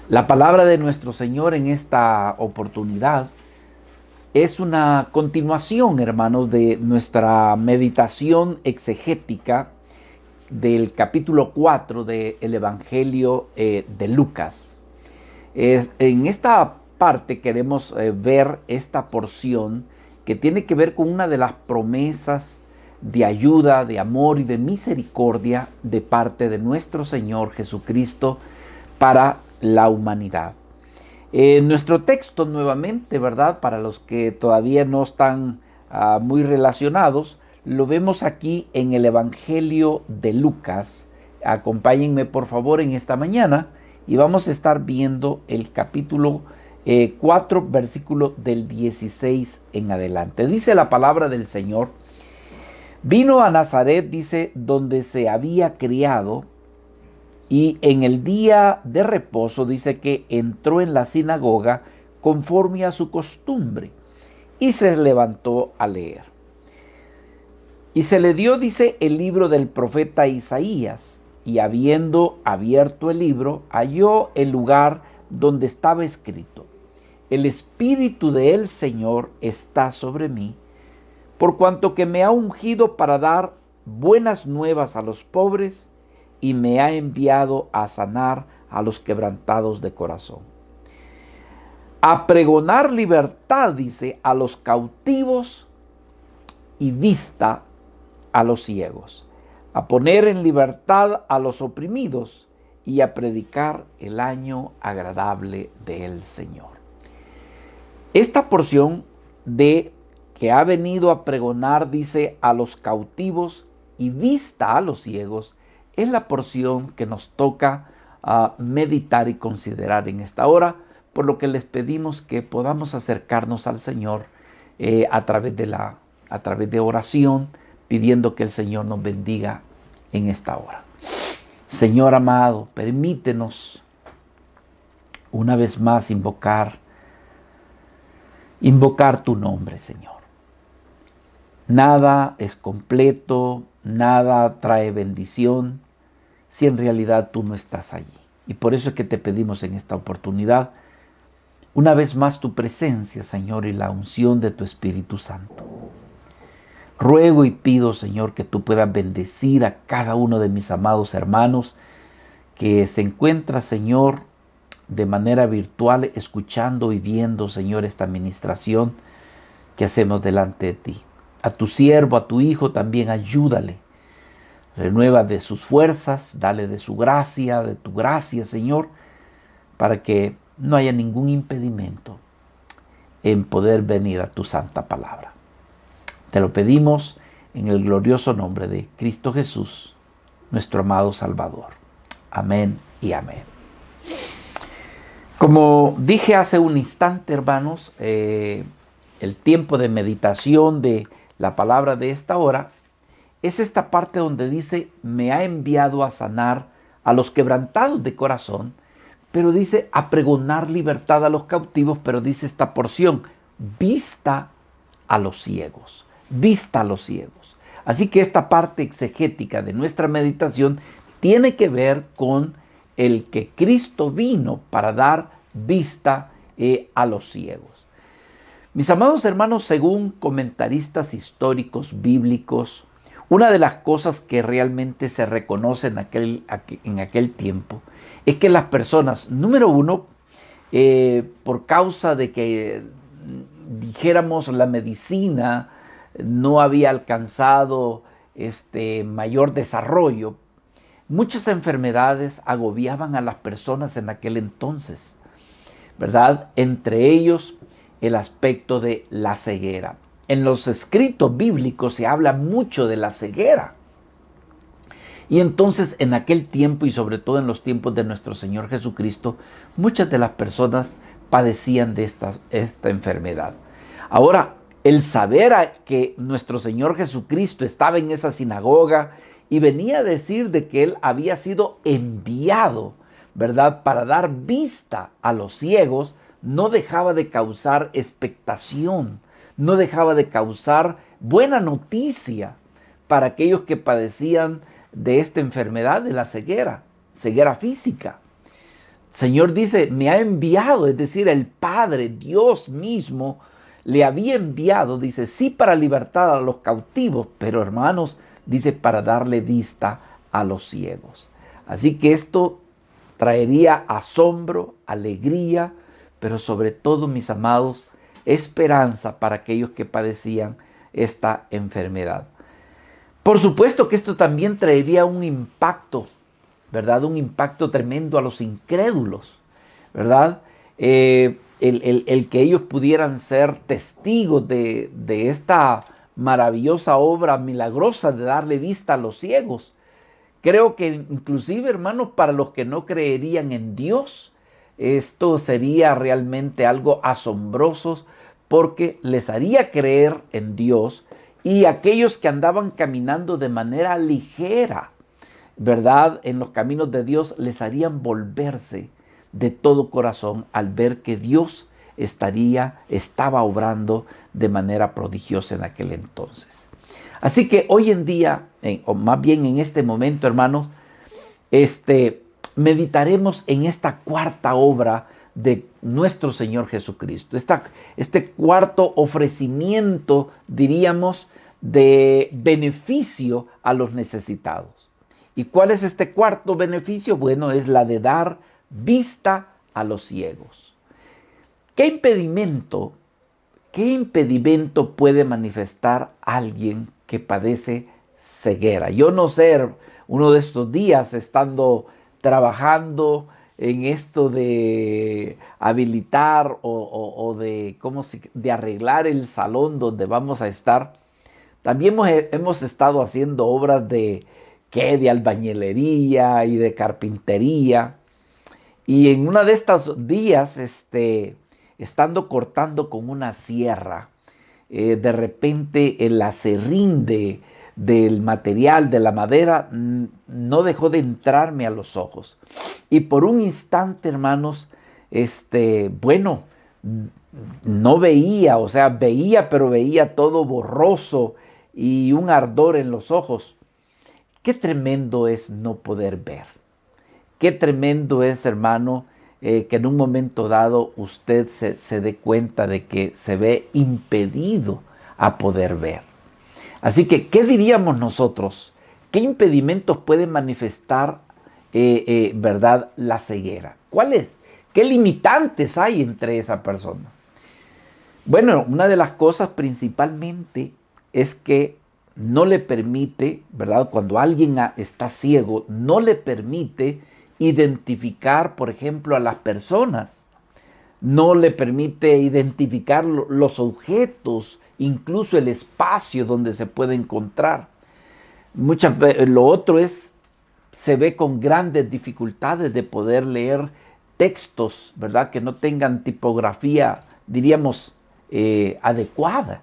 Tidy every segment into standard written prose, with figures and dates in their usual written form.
La palabra de nuestro Señor en esta oportunidad es una continuación, hermanos, de nuestra meditación exegética del capítulo 4 del Evangelio de Lucas. En esta parte queremos ver esta porción que tiene que ver con una de las promesas de ayuda, de amor y de misericordia de parte de nuestro Señor Jesucristo para la humanidad. Nuestro texto nuevamente, ¿verdad? Para los que todavía no están muy relacionados, lo vemos aquí en el Evangelio de Lucas. Acompáñenme por favor en esta mañana y vamos a estar viendo el capítulo 4, versículo del 16 en adelante. Dice la palabra del Señor: vino a Nazaret, dice, donde se había criado, y en el día de reposo dice que entró en la sinagoga conforme a su costumbre y se levantó a leer. Y se le dio, dice, el libro del profeta Isaías, y habiendo abierto el libro, halló el lugar donde estaba escrito: el Espíritu del Señor está sobre mí, por cuanto que me ha ungido para dar buenas nuevas a los pobres, y me ha enviado a sanar a los quebrantados de corazón, a pregonar libertad, dice, a los cautivos y vista a los ciegos, a poner en libertad a los oprimidos y a predicar el año agradable del Señor. Esta porción de que ha venido a pregonar, dice, a los cautivos y vista a los ciegos, es la porción que nos toca meditar y considerar en esta hora, por lo que les pedimos que podamos acercarnos al Señor a través de oración, pidiendo que el Señor nos bendiga en esta hora. Señor amado, permítenos una vez más invocar tu nombre, Señor. Nada es completo, nada trae bendición si en realidad tú no estás allí. Y por eso es que te pedimos en esta oportunidad una vez más tu presencia, Señor, y la unción de tu Espíritu Santo. Ruego y pido, Señor, que tú puedas bendecir a cada uno de mis amados hermanos que se encuentra, Señor, de manera virtual, escuchando y viendo, Señor, esta administración que hacemos delante de ti. A tu siervo, a tu hijo también ayúdale. Renueva de sus fuerzas, dale de su gracia, de tu gracia, Señor, para que no haya ningún impedimento en poder venir a tu santa palabra. Te lo pedimos en el glorioso nombre de Cristo Jesús, nuestro amado Salvador. Amén y amén. Como dije hace un instante, hermanos, el tiempo de meditación de la palabra de esta hora es esta parte donde dice: me ha enviado a sanar a los quebrantados de corazón, pero dice a pregonar libertad a los cautivos, pero dice esta porción: vista a los ciegos, vista a los ciegos. Así que esta parte exegética de nuestra meditación tiene que ver con el que Cristo vino para dar vista a los ciegos. Mis amados hermanos, según comentaristas históricos bíblicos, una de las cosas que realmente se reconoce en aquel tiempo es que las personas, número uno, por causa de que, dijéramos, la medicina no había alcanzado mayor desarrollo, muchas enfermedades agobiaban a las personas en aquel entonces, ¿verdad? Entre ellos, el aspecto de la ceguera. En los escritos bíblicos se habla mucho de la ceguera. Y entonces en aquel tiempo, y sobre todo en los tiempos de nuestro Señor Jesucristo, muchas de las personas padecían de esta enfermedad. Ahora, el saber que nuestro Señor Jesucristo estaba en esa sinagoga y venía a decir de que Él había sido enviado, ¿verdad?, para dar vista a los ciegos, no dejaba de causar expectación, no dejaba de causar buena noticia para aquellos que padecían de esta enfermedad de la ceguera física. Señor dice, me ha enviado, es decir, el Padre, Dios mismo, le había enviado, dice, sí para libertar a los cautivos, pero hermanos, dice, para darle vista a los ciegos. Así que esto traería asombro, alegría, pero sobre todo, mis amados, esperanza para aquellos que padecían esta enfermedad. Por supuesto que esto también traería un impacto, ¿verdad? Un impacto tremendo a los incrédulos, ¿verdad? El que ellos pudieran ser testigos de esta maravillosa obra milagrosa de darle vista a los ciegos. Creo que inclusive, hermanos, para los que no creerían en Dios, esto sería realmente algo asombroso porque les haría creer en Dios, y aquellos que andaban caminando de manera ligera, ¿verdad?, en los caminos de Dios, les harían volverse de todo corazón al ver que Dios estaba obrando de manera prodigiosa en aquel entonces. Así que hoy en día, o más bien en este momento, hermanos, meditaremos en esta cuarta obra de nuestro Señor Jesucristo. Este cuarto ofrecimiento, diríamos, de beneficio a los necesitados. ¿Y cuál es este cuarto beneficio? Bueno, es la de dar vista a los ciegos. ¿Qué impedimento puede manifestar alguien que padece ceguera? Yo no sé, uno de estos días, estando trabajando en esto de habilitar o de arreglar el salón donde vamos a estar, también hemos estado haciendo obras de albañilería y de carpintería. Y en una de estos días, estando cortando con una sierra, de repente el aserrín del material, de la madera, no dejó de entrarme a los ojos. Y por un instante, hermanos, bueno, no veía, o sea, veía, pero veía todo borroso y un ardor en los ojos. Qué tremendo es no poder ver. Qué tremendo es, hermano, que en un momento dado usted se dé cuenta de que se ve impedido a poder ver. Así que, ¿qué diríamos nosotros? ¿Qué impedimentos puede manifestar, verdad, la ceguera? ¿Cuáles? ¿Qué limitantes hay entre esa persona? Bueno, una de las cosas principalmente es que no le permite, ¿verdad? Cuando alguien está ciego, no le permite identificar, por ejemplo, a las personas. No le permite identificar los objetos, incluso el espacio donde se puede encontrar. Muchas veces lo otro se ve con grandes dificultades de poder leer textos, ¿verdad?, que no tengan tipografía, diríamos, adecuada,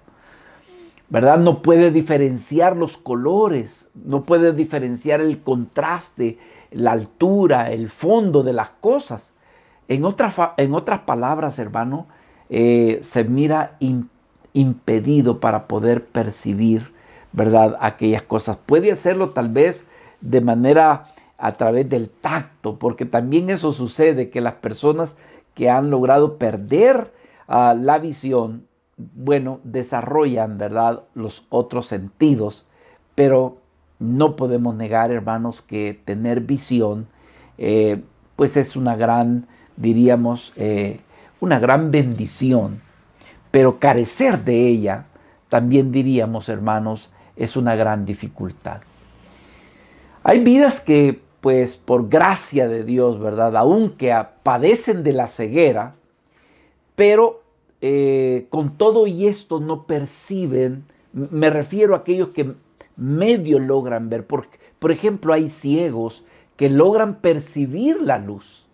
¿verdad? No puede diferenciar los colores, no puede diferenciar el contraste, la altura, el fondo de las cosas. En otras palabras, hermano, se mira impedido para poder percibir, ¿verdad?, aquellas cosas. Puede hacerlo tal vez de manera a través del tacto, porque también eso sucede, que las personas que han logrado perder la visión, bueno, desarrollan, ¿verdad?, los otros sentidos, pero no podemos negar, hermanos, que tener visión, pues es una gran, diríamos, una gran bendición, pero carecer de ella, también diríamos, hermanos, es una gran dificultad. Hay vidas que, pues, por gracia de Dios, ¿verdad?, aunque padecen de la ceguera, pero con todo y esto no perciben. Me refiero a aquellos que medio logran ver. Por ejemplo, hay ciegos que logran percibir la luz.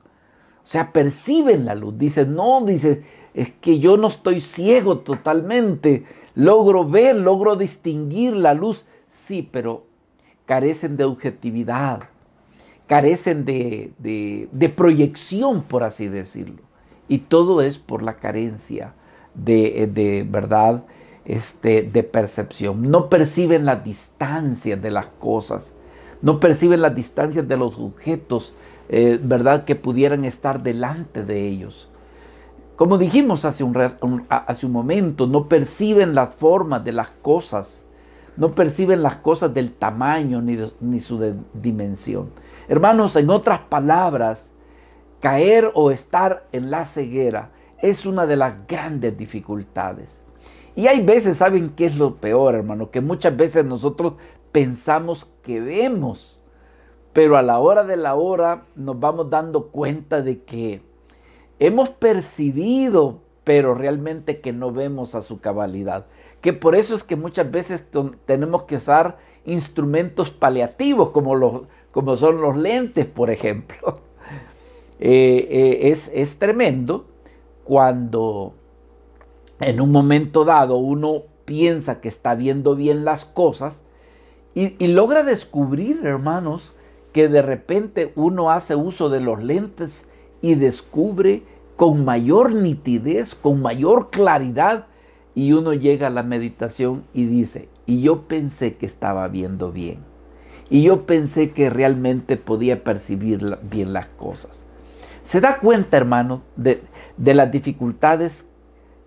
O sea, perciben la luz. Dicen, no, dice, es que yo no estoy ciego totalmente. Logro ver, logro distinguir la luz. Sí, pero carecen de objetividad. Carecen de proyección, por así decirlo. Y todo es por la carencia de verdad, de percepción. No perciben las distancias de las cosas, no perciben las distancias de los objetos, ¿verdad? Que pudieran estar delante de ellos. Como dijimos hace un momento, no perciben las formas de las cosas, no perciben las cosas del tamaño ni su dimensión. Hermanos, en otras palabras, caer o estar en la ceguera es una de las grandes dificultades. Y hay veces, ¿saben qué es lo peor, hermano? Que muchas veces nosotros pensamos que vemos, pero a la hora de la hora nos vamos dando cuenta de que hemos percibido, pero realmente que no vemos a su cabalidad. Que por eso es que muchas veces tenemos que usar instrumentos paliativos, como son los lentes, por ejemplo. Es tremendo cuando en un momento dado uno piensa que está viendo bien las cosas y logra descubrir, hermanos, que de repente uno hace uso de los lentes y descubre con mayor nitidez, con mayor claridad, y uno llega a la meditación y dice, y yo pensé que estaba viendo bien, y yo pensé que realmente podía percibir bien las cosas. Se da cuenta, hermano, de las dificultades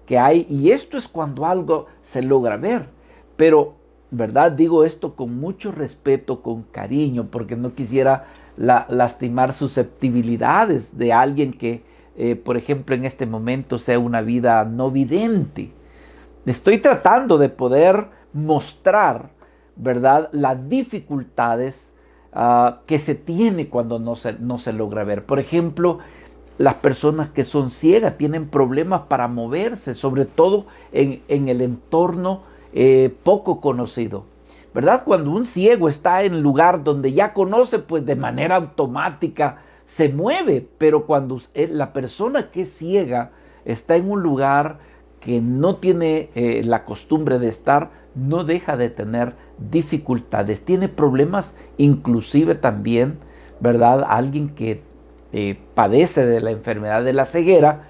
que hay, y esto es cuando algo se logra ver, pero, ¿verdad? Digo esto con mucho respeto, con cariño, porque no quisiera lastimar susceptibilidades de alguien que, por ejemplo, en este momento sea una vida no vidente. Estoy tratando de poder mostrar, ¿verdad?, las dificultades que se tiene cuando no se logra ver. Por ejemplo, las personas que son ciegas tienen problemas para moverse, sobre todo en el entorno poco conocido, ¿verdad? Cuando un ciego está en un lugar donde ya conoce, pues de manera automática se mueve, pero cuando la persona que es ciega está en un lugar que no tiene la costumbre de estar, no deja de tener dificultades, tiene problemas, inclusive también, ¿verdad? Alguien que padece de la enfermedad de la ceguera,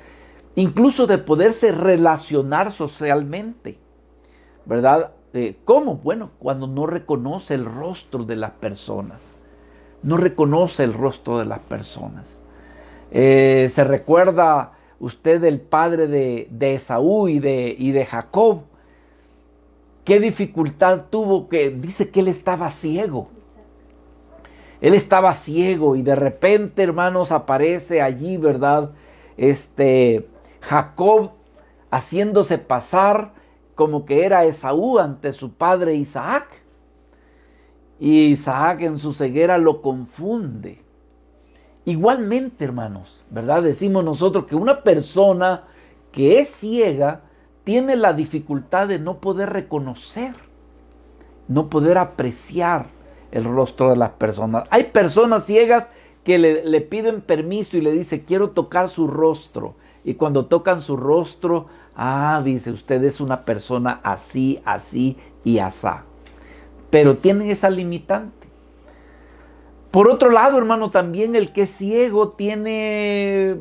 incluso de poderse relacionar socialmente, ¿verdad? ¿Cómo? Bueno, cuando no reconoce el rostro de las personas, no reconoce el rostro de las personas. Se recuerda usted del padre de Esaú y de Jacob, qué dificultad tuvo, que dice que él estaba ciego. Él estaba ciego y de repente, hermanos, aparece allí, ¿verdad? Jacob haciéndose pasar como que era Esaú ante su padre Isaac. Y Isaac en su ceguera lo confunde. Igualmente, hermanos, ¿verdad? Decimos nosotros que una persona que es ciega tiene la dificultad de no poder reconocer, no poder apreciar el rostro de las personas. Hay personas ciegas que le piden permiso y le dice, quiero tocar su rostro. Y cuando tocan su rostro, dice, usted es una persona así, así y asá. Pero tienen esa limitante. Por otro lado, hermano, también el que es ciego tiene,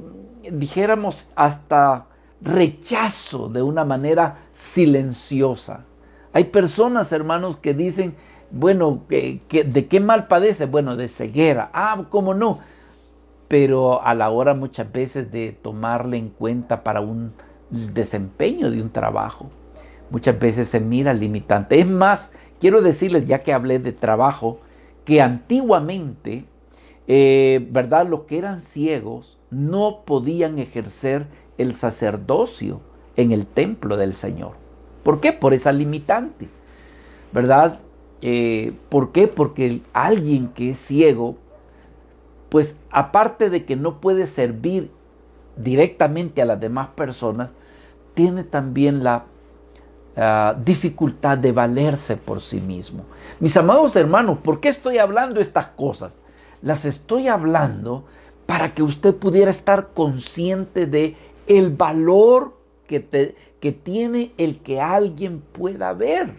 dijéramos, hasta rechazo de una manera silenciosa. Hay personas, hermanos, que dicen, bueno, ¿de qué mal padece? Bueno, de ceguera. ¿Cómo no? Pero a la hora muchas veces de tomarle en cuenta para un desempeño de un trabajo, muchas veces se mira limitante. Es más, quiero decirles, ya que hablé de trabajo, que antiguamente, ¿verdad? Los que eran ciegos no podían ejercer el sacerdocio en el templo del Señor. ¿Por qué? Por esa limitante, ¿verdad? ¿Por qué? Porque alguien que es ciego, pues aparte de que no puede servir directamente a las demás personas, tiene también la dificultad de valerse por sí mismo. Mis amados hermanos, ¿por qué estoy hablando estas cosas? Las estoy hablando para que usted pudiera estar consciente de el valor que tiene el que alguien pueda ver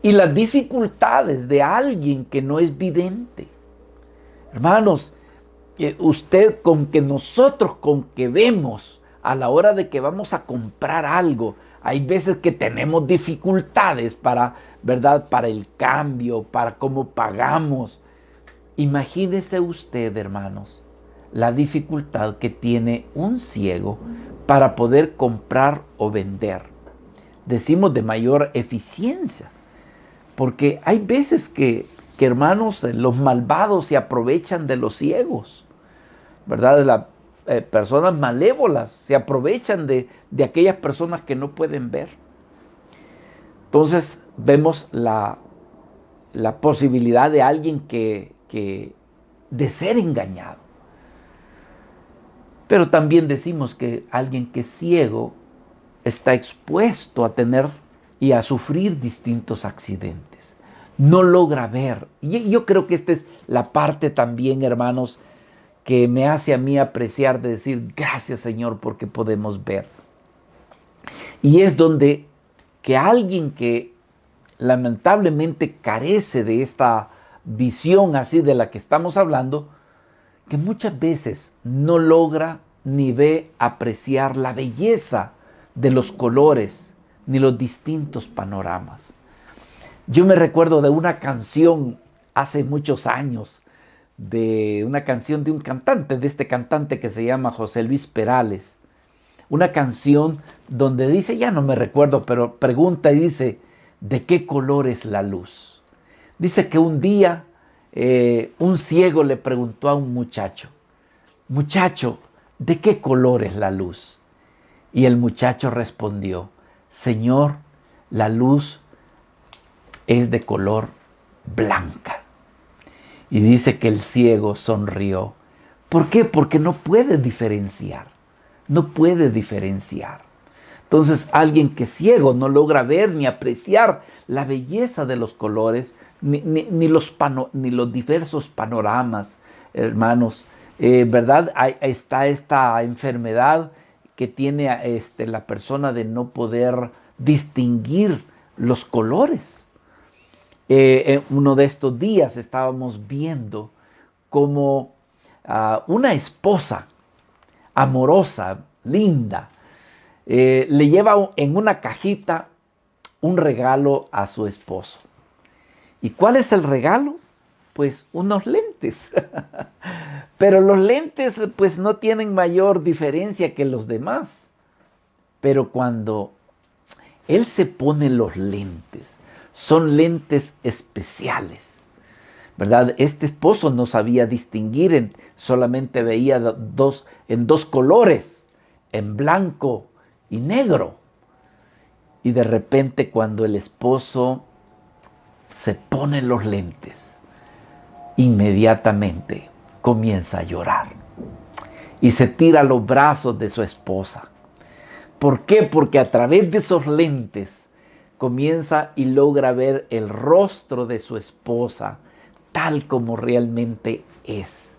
y las dificultades de alguien que no es vidente. Hermanos, nosotros con que vemos a la hora de que vamos a comprar algo, hay veces que tenemos dificultades para, ¿verdad? Para el cambio, para cómo pagamos. Imagínese usted, hermanos, la dificultad que tiene un ciego para poder comprar o vender. Decimos de mayor eficiencia, porque hay veces hermanos, los malvados se aprovechan de los ciegos, ¿verdad? Las personas malévolas se aprovechan de aquellas personas que no pueden ver. Entonces vemos la posibilidad de alguien de ser engañado. Pero también decimos que alguien que es ciego está expuesto a tener y a sufrir distintos accidentes. No logra ver. Y yo creo que esta es la parte también, hermanos, que me hace a mí apreciar de decir, gracias Señor porque podemos ver. Y es donde que alguien que lamentablemente carece de esta visión así de la que estamos hablando, que muchas veces no logra ni ve apreciar la belleza de los colores ni los distintos panoramas. Yo me recuerdo de una canción hace muchos años, de una canción de un cantante, de este cantante que se llama José Luis Perales. Una canción donde dice, ya no me recuerdo, pero pregunta y dice, ¿de qué color es la luz? Dice que un día un ciego le preguntó a un muchacho, muchacho, ¿de qué color es la luz? Y el muchacho respondió, Señor, la luz es de color blanca. Y dice que el ciego sonrió. ¿Por qué? Porque no puede diferenciar. No puede diferenciar. Entonces, alguien que es ciego no logra ver ni apreciar la belleza de los colores, ni los diversos panoramas, hermanos. ¿Verdad? Ahí está esta enfermedad que tiene la persona de no poder distinguir los colores. En uno de estos días estábamos viendo como una esposa amorosa, linda, le lleva en una cajita un regalo a su esposo. ¿Y cuál es el regalo? Pues unos lentes. Pero los lentes pues no tienen mayor diferencia que los demás. Pero cuando él se pone los lentes, son lentes especiales, ¿verdad? Este esposo no sabía distinguir, solamente veía en dos colores, en blanco y negro. Y de repente cuando el esposo se pone los lentes, inmediatamente comienza a llorar y se tira a los brazos de su esposa. ¿Por qué? Porque a través de esos lentes comienza y logra ver el rostro de su esposa tal como realmente es.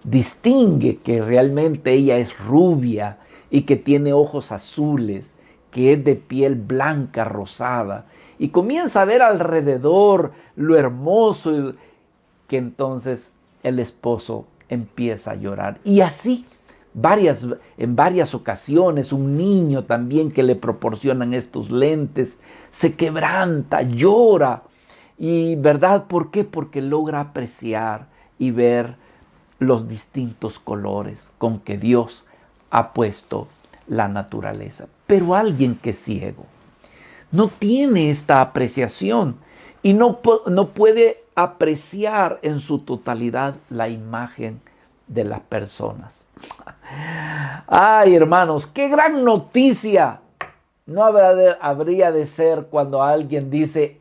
Distingue que realmente ella es rubia y que tiene ojos azules, que es de piel blanca, rosada, y comienza a ver alrededor lo hermoso que entonces el esposo empieza a llorar. Y así en varias ocasiones, un niño también que le proporcionan estos lentes se quebranta, llora. ¿Y verdad? ¿Por qué? Porque logra apreciar y ver los distintos colores con que Dios ha puesto la naturaleza. Pero alguien que es ciego no tiene esta apreciación y no puede apreciar en su totalidad la imagen de las personas. Ay, hermanos, qué gran noticia no habría de ser cuando alguien dice,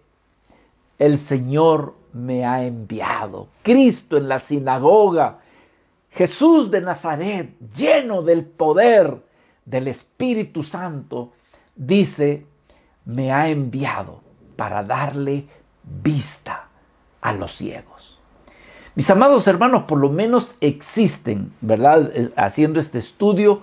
el Señor me ha enviado. Cristo en la sinagoga, Jesús de Nazaret, lleno del poder del Espíritu Santo, dice, me ha enviado para darle vista a los ciegos. Mis amados hermanos, por lo menos existen, ¿verdad? Haciendo este estudio,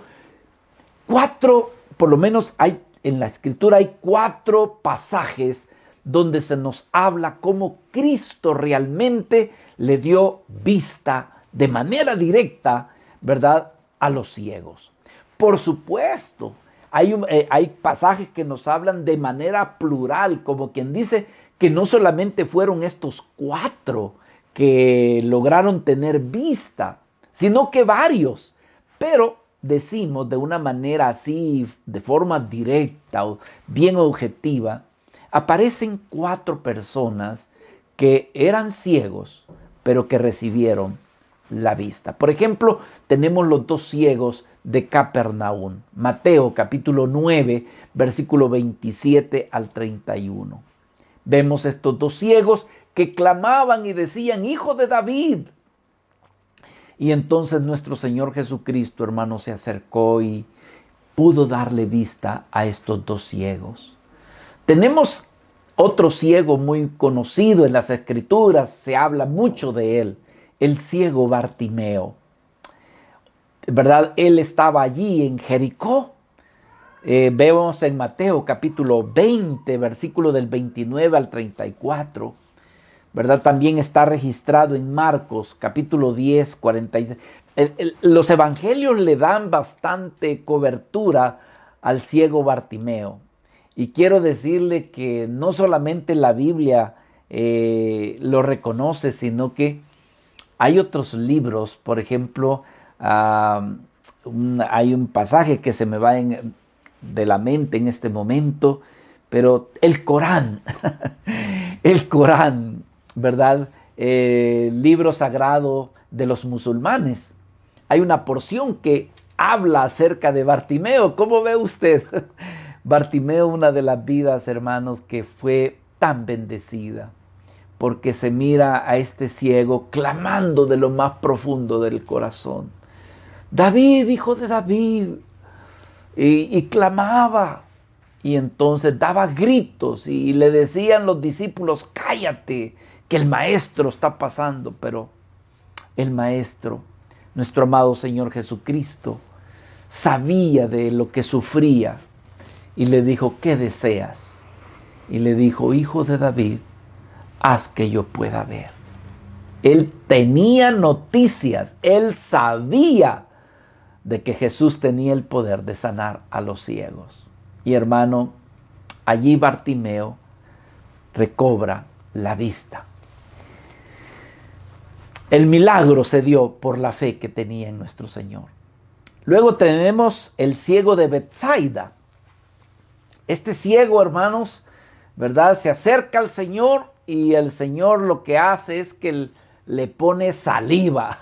por lo menos hay en la Escritura hay 4 pasajes donde se nos habla cómo Cristo realmente le dio vista de manera directa, ¿verdad?, a los ciegos. Por supuesto, hay pasajes que nos hablan de manera plural, como quien dice que no solamente fueron estos 4 que lograron tener vista, sino que varios. Pero decimos de una manera así, de forma directa o bien objetiva, aparecen 4 personas que eran ciegos, pero que recibieron la vista. Por ejemplo, tenemos los 2 ciegos de Capernaum. Mateo capítulo 9, versículo 27 al 31. Vemos estos 2 ciegos que clamaban y decían, Hijo de David. Y entonces nuestro Señor Jesucristo, hermano, se acercó y pudo darle vista a estos 2 ciegos. Tenemos otro ciego muy conocido en las Escrituras, se habla mucho de él, el ciego Bartimeo. ¿Verdad? Él estaba allí en Jericó. Vemos en Mateo capítulo 20, versículo del 29 al 34. ¿Verdad? También está registrado en Marcos capítulo 10, 46. Los evangelios le dan bastante cobertura al ciego Bartimeo. Y quiero decirle que no solamente la Biblia lo reconoce, sino que hay otros libros. Por ejemplo, hay un pasaje que se me va de la mente en este momento, pero el Corán, el Corán, ¿verdad? Libro sagrado de los musulmanes. Hay una porción que habla acerca de Bartimeo. ¿Cómo ve usted? Bartimeo, una de las vidas, hermanos, que fue tan bendecida, porque se mira a este ciego clamando de lo más profundo del corazón. David, hijo de David. Y clamaba. Y entonces daba gritos y le decían los discípulos, cállate, que el maestro está pasando. Pero el maestro, nuestro amado Señor Jesucristo, sabía de lo que sufría y le dijo, ¿qué deseas? Y le dijo, Hijo de David, haz que yo pueda ver. Él tenía noticias, él sabía de que Jesús tenía el poder de sanar a los ciegos. Y hermano, allí Bartimeo recobra la vista. El milagro se dio por la fe que tenía en nuestro Señor. Luego tenemos el ciego de Betsaida. Este ciego, hermanos, ¿verdad? Se acerca al Señor y el Señor lo que hace es que le pone saliva.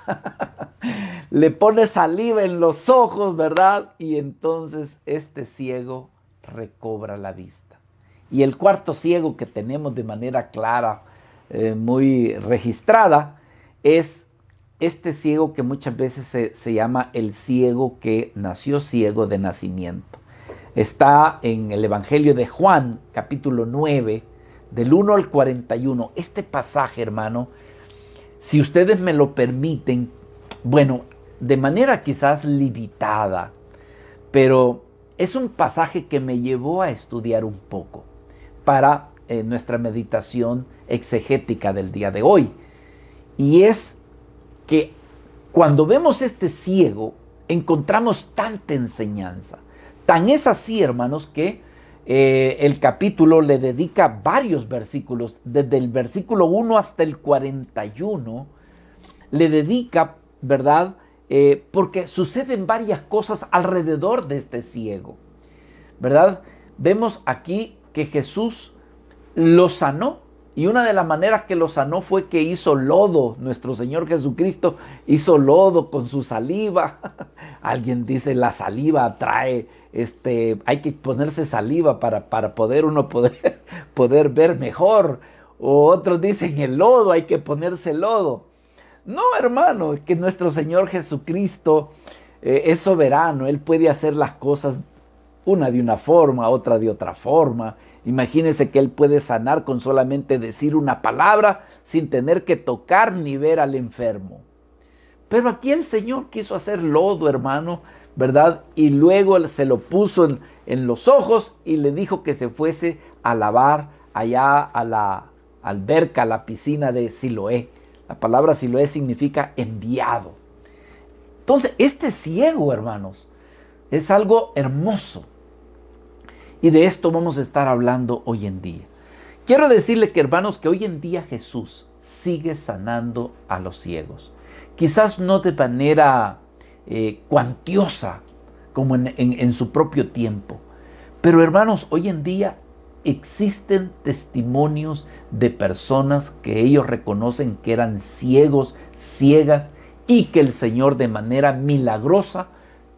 Le pone saliva en los ojos, ¿verdad? Y entonces este ciego recobra la vista. Y el cuarto ciego que tenemos de manera clara, muy registrada, es este ciego que muchas veces se llama el ciego que nació ciego de nacimiento. Está en el Evangelio de Juan, capítulo 9, del 1 al 41. Este pasaje, hermano, si ustedes me lo permiten, bueno, de manera quizás limitada, pero es un pasaje que me llevó a estudiar un poco para nuestra meditación exegética del día de hoy. Y es que cuando vemos este ciego, encontramos tanta enseñanza. Tan es así, hermanos, que el capítulo le dedica varios versículos, desde el versículo 1 hasta el 41, le dedica, ¿verdad? Porque suceden varias cosas alrededor de este ciego, ¿verdad? Vemos aquí que Jesús lo sanó. Y una de las maneras que lo sanó fue que hizo lodo. Nuestro Señor Jesucristo hizo lodo con su saliva. Alguien dice, la saliva atrae, hay que ponerse saliva para uno poder ver mejor. O otros dicen, el lodo, hay que ponerse lodo. No, hermano, es que nuestro Señor Jesucristo es soberano. Él puede hacer las cosas una de una forma, otra de otra forma. Imagínense que Él puede sanar con solamente decir una palabra sin tener que tocar ni ver al enfermo. Pero aquí el Señor quiso hacer lodo, hermano, ¿verdad? Y luego se lo puso en los ojos y le dijo que se fuese a lavar allá a la alberca, a la piscina de Siloé. La palabra Siloé significa enviado. Entonces, este ciego, hermanos, es algo hermoso. Y de esto vamos a estar hablando hoy en día. Quiero decirle que, hermanos, que hoy en día Jesús sigue sanando a los ciegos. Quizás no de manera cuantiosa como en su propio tiempo. Pero hermanos, hoy en día existen testimonios de personas que ellos reconocen que eran ciegos, ciegas, y que el Señor de manera milagrosa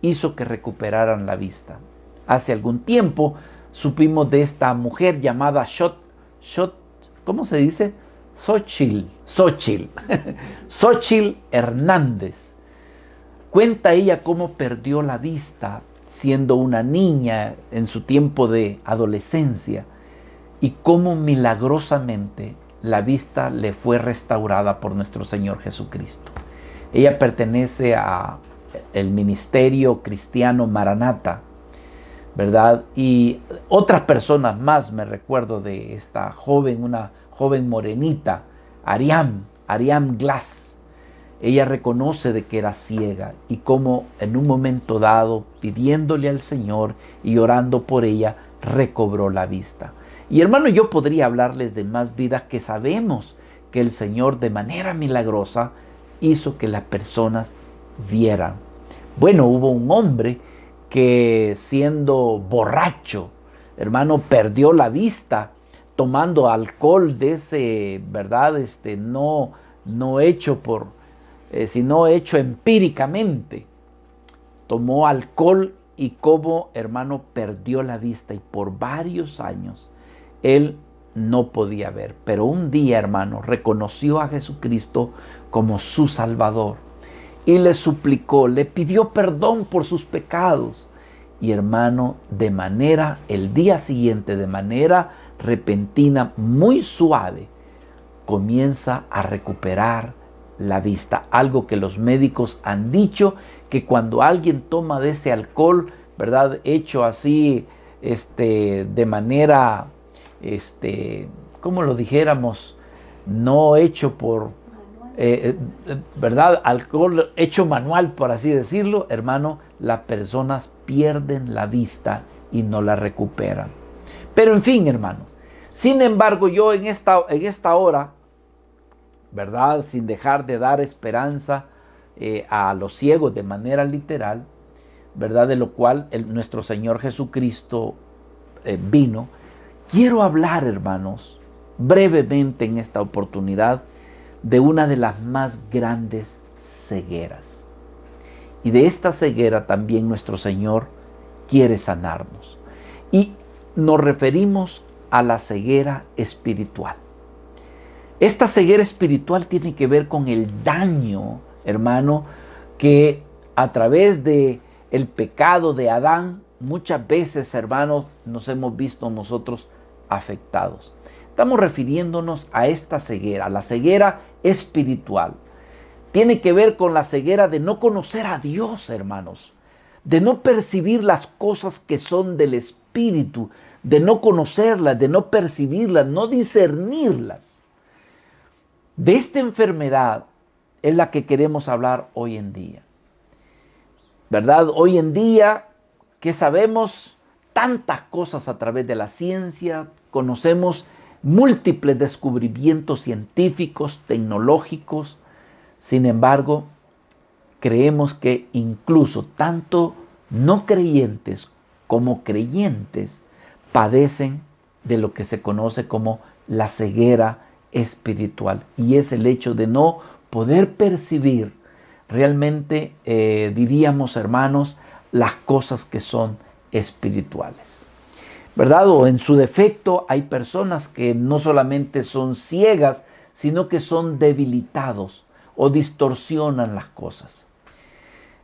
hizo que recuperaran la vista. Hace algún tiempo supimos de esta mujer llamada ¿cómo se dice? Xochitl Hernández. Cuenta ella cómo perdió la vista siendo una niña en su tiempo de adolescencia y cómo milagrosamente la vista le fue restaurada por nuestro Señor Jesucristo. Ella pertenece al ministerio cristiano Maranata, ¿verdad? Y otras personas más, me recuerdo de esta joven, una joven morenita, Ariam Glass. Ella reconoce de que era ciega y cómo en un momento dado, pidiéndole al Señor y orando por ella, recobró la vista. Y hermano, yo podría hablarles de más vidas que sabemos que el Señor de manera milagrosa hizo que las personas vieran. Bueno, hubo un hombre que siendo borracho, hermano, perdió la vista tomando alcohol de ese, ¿verdad? No hecho sino hecho empíricamente. Tomó alcohol y como, hermano, perdió la vista y por varios años él no podía ver. Pero un día, hermano, reconoció a Jesucristo como su Salvador y le suplicó, le pidió perdón por sus pecados. Y hermano, el día siguiente, de manera repentina, muy suave, comienza a recuperar la vista. Algo que los médicos han dicho, que cuando alguien toma de ese alcohol, ¿verdad? Hecho así, de manera, como lo dijéramos, no hecho por, ¿verdad? Alcohol hecho manual, por así decirlo, hermano, las personas pierden la vista y no la recuperan. Pero en fin, hermano, sin embargo, yo en esta hora, ¿verdad? Sin dejar de dar esperanza a los ciegos de manera literal, ¿verdad? De lo cual nuestro Señor Jesucristo vino. Quiero hablar, hermanos, brevemente en esta oportunidad de una de las más grandes cegueras. Y de esta ceguera también nuestro Señor quiere sanarnos. Y nos referimos a la ceguera espiritual. Esta ceguera espiritual tiene que ver con el daño, hermano, que a través de el pecado de Adán, muchas veces, hermanos, nos hemos visto nosotros afectados. Estamos refiriéndonos a esta ceguera, la ceguera espiritual. Tiene que ver con la ceguera de no conocer a Dios, hermanos, de no percibir las cosas que son del Espíritu, de no conocerlas, de no percibirlas, no discernirlas. De esta enfermedad es la que queremos hablar hoy en día. ¿Verdad? Hoy en día que sabemos tantas cosas a través de la ciencia, conocemos múltiples descubrimientos científicos, tecnológicos. Sin embargo, creemos que incluso tanto no creyentes como creyentes padecen de lo que se conoce como la ceguera espiritual. Y es el hecho de no poder percibir realmente, diríamos, hermanos, las cosas que son espirituales. ¿Verdad? O en su defecto hay personas que no solamente son ciegas, sino que son debilitados o distorsionan las cosas.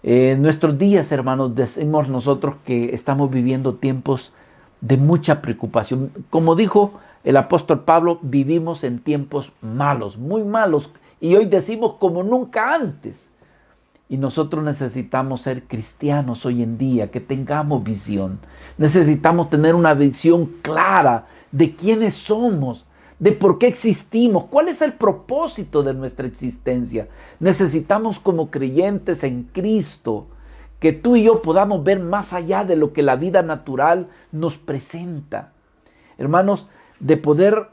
En nuestros días, hermanos, decimos nosotros que estamos viviendo tiempos de mucha preocupación. Como dijo el apóstol Pablo, vivimos en tiempos malos, muy malos, y hoy decimos como nunca antes. Y nosotros necesitamos ser cristianos hoy en día, que tengamos visión. Necesitamos tener una visión clara de quiénes somos, de por qué existimos, cuál es el propósito de nuestra existencia. Necesitamos como creyentes en Cristo que tú y yo podamos ver más allá de lo que la vida natural nos presenta. Hermanos, de poder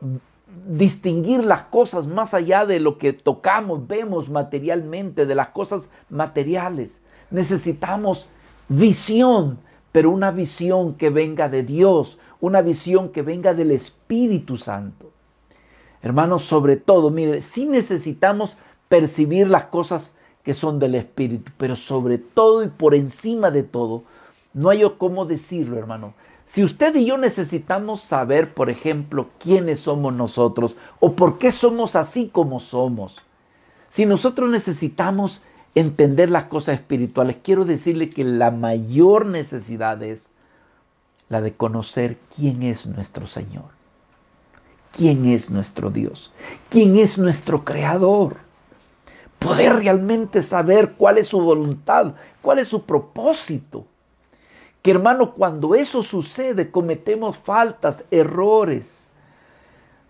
distinguir las cosas más allá de lo que tocamos, vemos materialmente, de las cosas materiales. Necesitamos visión, pero una visión que venga de Dios, una visión que venga del Espíritu Santo. Hermanos, sobre todo, mire, sí necesitamos percibir las cosas que son del Espíritu, pero sobre todo y por encima de todo, no hay cómo decirlo, hermano. Si usted y yo necesitamos saber, por ejemplo, quiénes somos nosotros o por qué somos así como somos, si nosotros necesitamos entender las cosas espirituales, quiero decirle que la mayor necesidad es la de conocer quién es nuestro Señor, quién es nuestro Dios, quién es nuestro Creador. Poder realmente saber cuál es su voluntad, cuál es su propósito. Que hermano, cuando eso sucede, cometemos faltas, errores,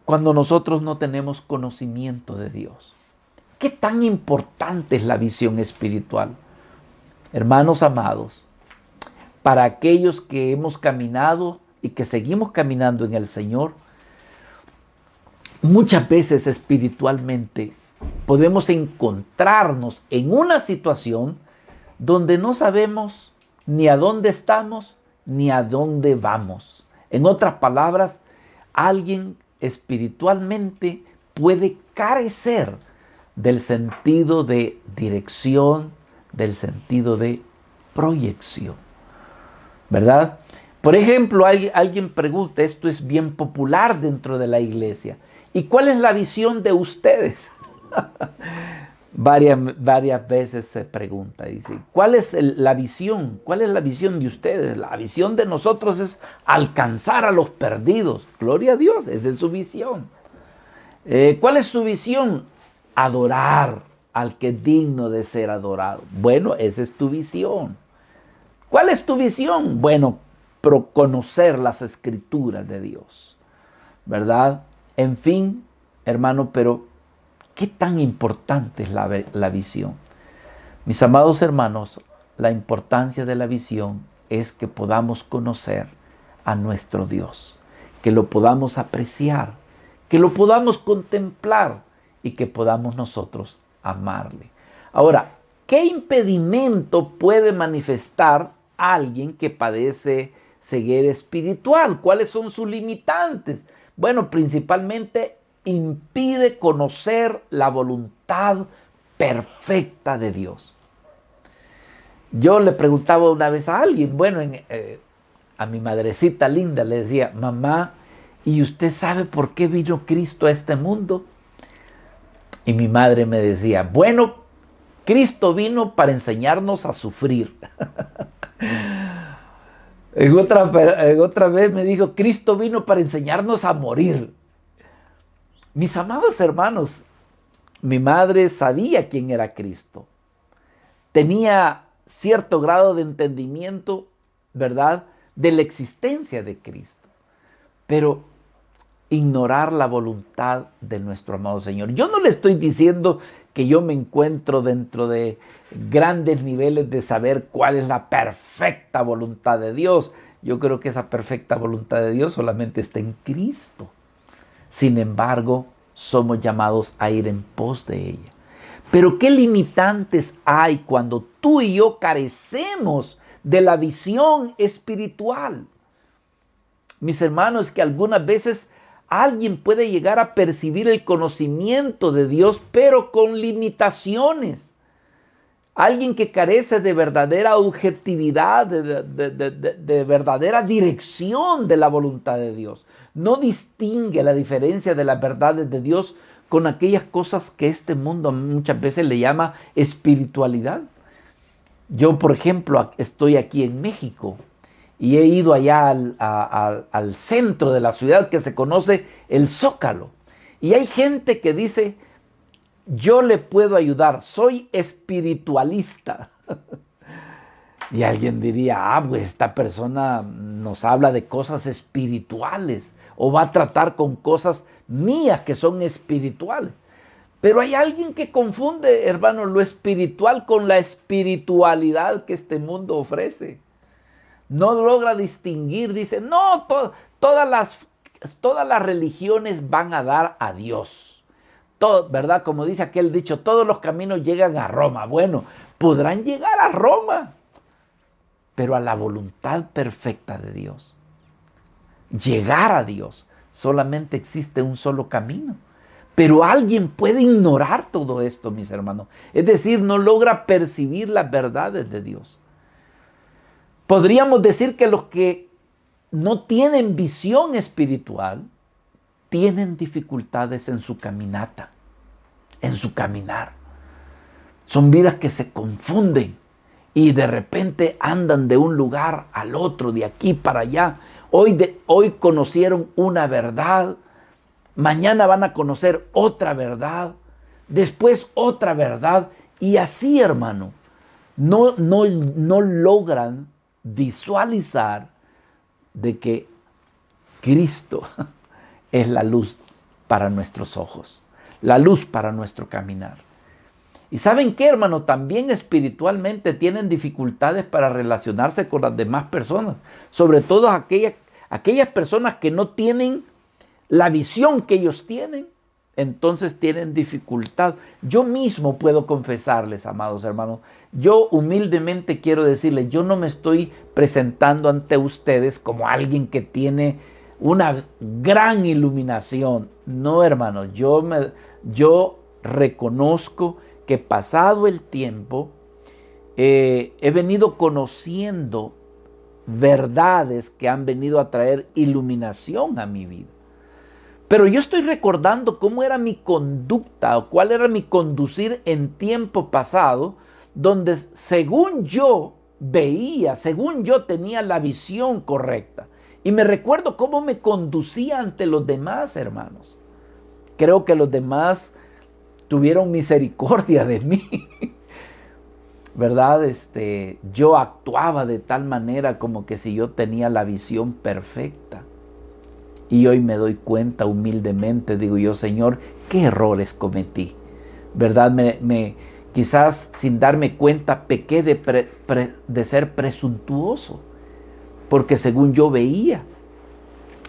cuando nosotros no tenemos conocimiento de Dios. ¿Qué tan importante es la visión espiritual? Hermanos amados, para aquellos que hemos caminado y que seguimos caminando en el Señor, muchas veces espiritualmente podemos encontrarnos en una situación donde no sabemos ni a dónde estamos, ni a dónde vamos. En otras palabras, alguien espiritualmente puede carecer del sentido de dirección, del sentido de proyección. ¿Verdad? Por ejemplo, alguien pregunta, esto es bien popular dentro de la iglesia, ¿y cuál es la visión de ustedes? Varias veces se pregunta, dice, ¿cuál es la visión? ¿Cuál es la visión de ustedes? La visión de nosotros es alcanzar a los perdidos. Gloria a Dios, esa es su visión. ¿Cuál es su visión? Adorar al que es digno de ser adorado. Bueno, esa es tu visión. ¿Cuál es tu visión? Bueno, conocer las escrituras de Dios, ¿verdad? En fin, hermano, pero ¿qué tan importante es la visión? Mis amados hermanos, la importancia de la visión es que podamos conocer a nuestro Dios, que lo podamos apreciar, que lo podamos contemplar y que podamos nosotros amarle. Ahora, ¿qué impedimento puede manifestar alguien que padece ceguera espiritual? ¿Cuáles son sus limitantes? Bueno, principalmente impide conocer la voluntad perfecta de Dios. Yo le preguntaba una vez a alguien, bueno, a mi madrecita linda, le decía, mamá, ¿y usted sabe por qué vino Cristo a este mundo? Y mi madre me decía, bueno, Cristo vino para enseñarnos a sufrir. En otra vez me dijo, Cristo vino para enseñarnos a morir. Mis amados hermanos, mi madre sabía quién era Cristo. Tenía cierto grado de entendimiento, ¿verdad?, de la existencia de Cristo. Pero ignorar la voluntad de nuestro amado Señor. Yo no le estoy diciendo que yo me encuentro dentro de grandes niveles de saber cuál es la perfecta voluntad de Dios. Yo creo que esa perfecta voluntad de Dios solamente está en Cristo. Sin embargo, somos llamados a ir en pos de ella. Pero ¿qué limitantes hay cuando tú y yo carecemos de la visión espiritual? Mis hermanos, que algunas veces alguien puede llegar a percibir el conocimiento de Dios, pero con limitaciones. Alguien que carece de verdadera objetividad, de verdadera dirección de la voluntad de Dios. No distingue la diferencia de las verdades de Dios con aquellas cosas que este mundo muchas veces le llama espiritualidad. Yo, por ejemplo, estoy aquí en México y he ido allá al centro de la ciudad que se conoce el Zócalo. Y hay gente que dice, yo le puedo ayudar, soy espiritualista. Y alguien diría, pues esta persona nos habla de cosas espirituales o va a tratar con cosas mías que son espirituales. Pero hay alguien que confunde, hermano, lo espiritual con la espiritualidad que este mundo ofrece. No logra distinguir, dice, no, todas las todas las religiones van a dar a Dios. Todo, ¿verdad? Como dice aquel dicho, todos los caminos llegan a Roma. Bueno, podrán llegar a Roma, pero a la voluntad perfecta de Dios. Llegar a Dios, solamente existe un solo camino. Pero alguien puede ignorar todo esto, mis hermanos. Es decir, no logra percibir las verdades de Dios. Podríamos decir que los que no tienen visión espiritual tienen dificultades en su caminata, en su caminar. Son vidas que se confunden y de repente andan de un lugar al otro, de aquí para allá. Hoy conocieron una verdad, mañana van a conocer otra verdad, después otra verdad, y así, hermano, no logran visualizar de que Cristo es la luz para nuestros ojos, la luz para nuestro caminar. Y ¿saben qué, hermano? También espiritualmente tienen dificultades para relacionarse con las demás personas, sobre todo aquellas personas que no tienen la visión que ellos tienen, entonces tienen dificultad. Yo mismo puedo confesarles, amados hermanos, yo humildemente quiero decirles, yo no me estoy presentando ante ustedes como alguien que tiene una gran iluminación. No, hermano, yo reconozco que pasado el tiempo he venido conociendo verdades que han venido a traer iluminación a mi vida. Pero yo estoy recordando cómo era mi conducta o cuál era mi conducir en tiempo pasado, donde según yo veía, según yo tenía la visión correcta. Y me recuerdo cómo me conducía ante los demás, hermanos. Creo que los demás tuvieron misericordia de mí. ¿Verdad? Yo actuaba de tal manera como que si yo tenía la visión perfecta. Y hoy me doy cuenta humildemente, digo yo, Señor, ¿qué errores cometí? ¿Verdad? Quizás sin darme cuenta pequé de ser presuntuoso, porque según yo veía.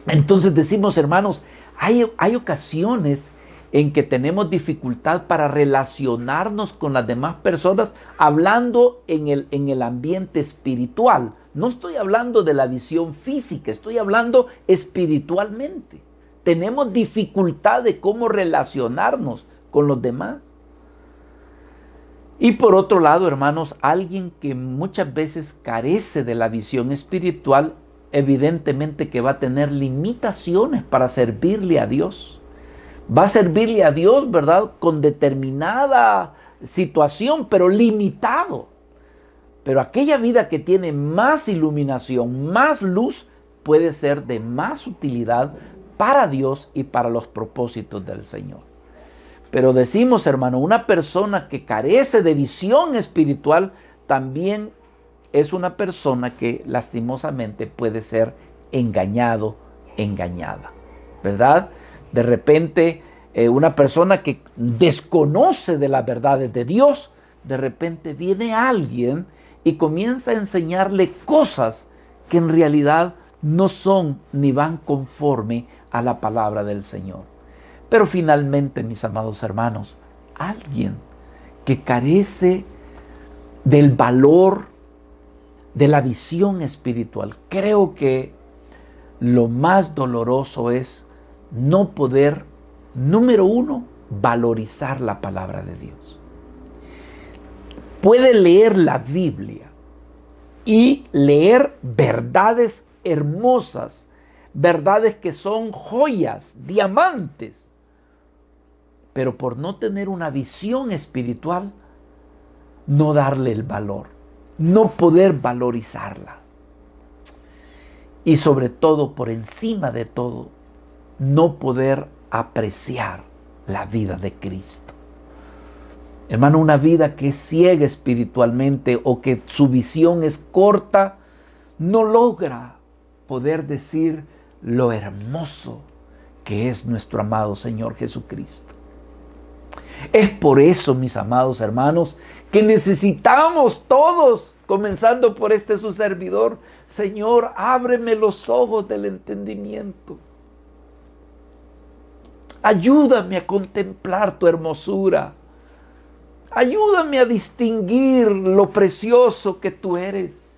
Entonces decimos, hermanos, hay ocasiones en que tenemos dificultad para relacionarnos con las demás personas, hablando en el ambiente espiritual. No estoy hablando de la visión física, estoy hablando espiritualmente. Tenemos dificultad de cómo relacionarnos con los demás. Y por otro lado, hermanos, alguien que muchas veces carece de la visión espiritual, evidentemente que va a tener limitaciones para servirle a Dios. Va a servirle a Dios, ¿verdad? Con determinada situación, pero limitado. Pero aquella vida que tiene más iluminación, más luz, puede ser de más utilidad para Dios y para los propósitos del Señor. Pero decimos, hermano, una persona que carece de visión espiritual también es una persona que lastimosamente puede ser engañado, engañada, ¿verdad? De repente, una persona que desconoce de las verdades de Dios, de repente viene alguien y comienza a enseñarle cosas que en realidad no son ni van conforme a la palabra del Señor. Pero finalmente, mis amados hermanos, alguien que carece del valor de la visión espiritual, creo que lo más doloroso es no poder, número uno, valorizar la palabra de Dios. Puede leer la Biblia y leer verdades hermosas, verdades que son joyas, diamantes, pero por no tener una visión espiritual, no darle el valor, no poder valorizarla. Y sobre todo, por encima de todo, no poder apreciar la vida de Cristo. Hermano, una vida que es ciega espiritualmente o que su visión es corta, no logra poder decir lo hermoso que es nuestro amado Señor Jesucristo. Es por eso, mis amados hermanos, que necesitamos todos, comenzando por su servidor, Señor, ábreme los ojos del entendimiento. Ayúdame a contemplar tu hermosura. Ayúdame a distinguir lo precioso que tú eres.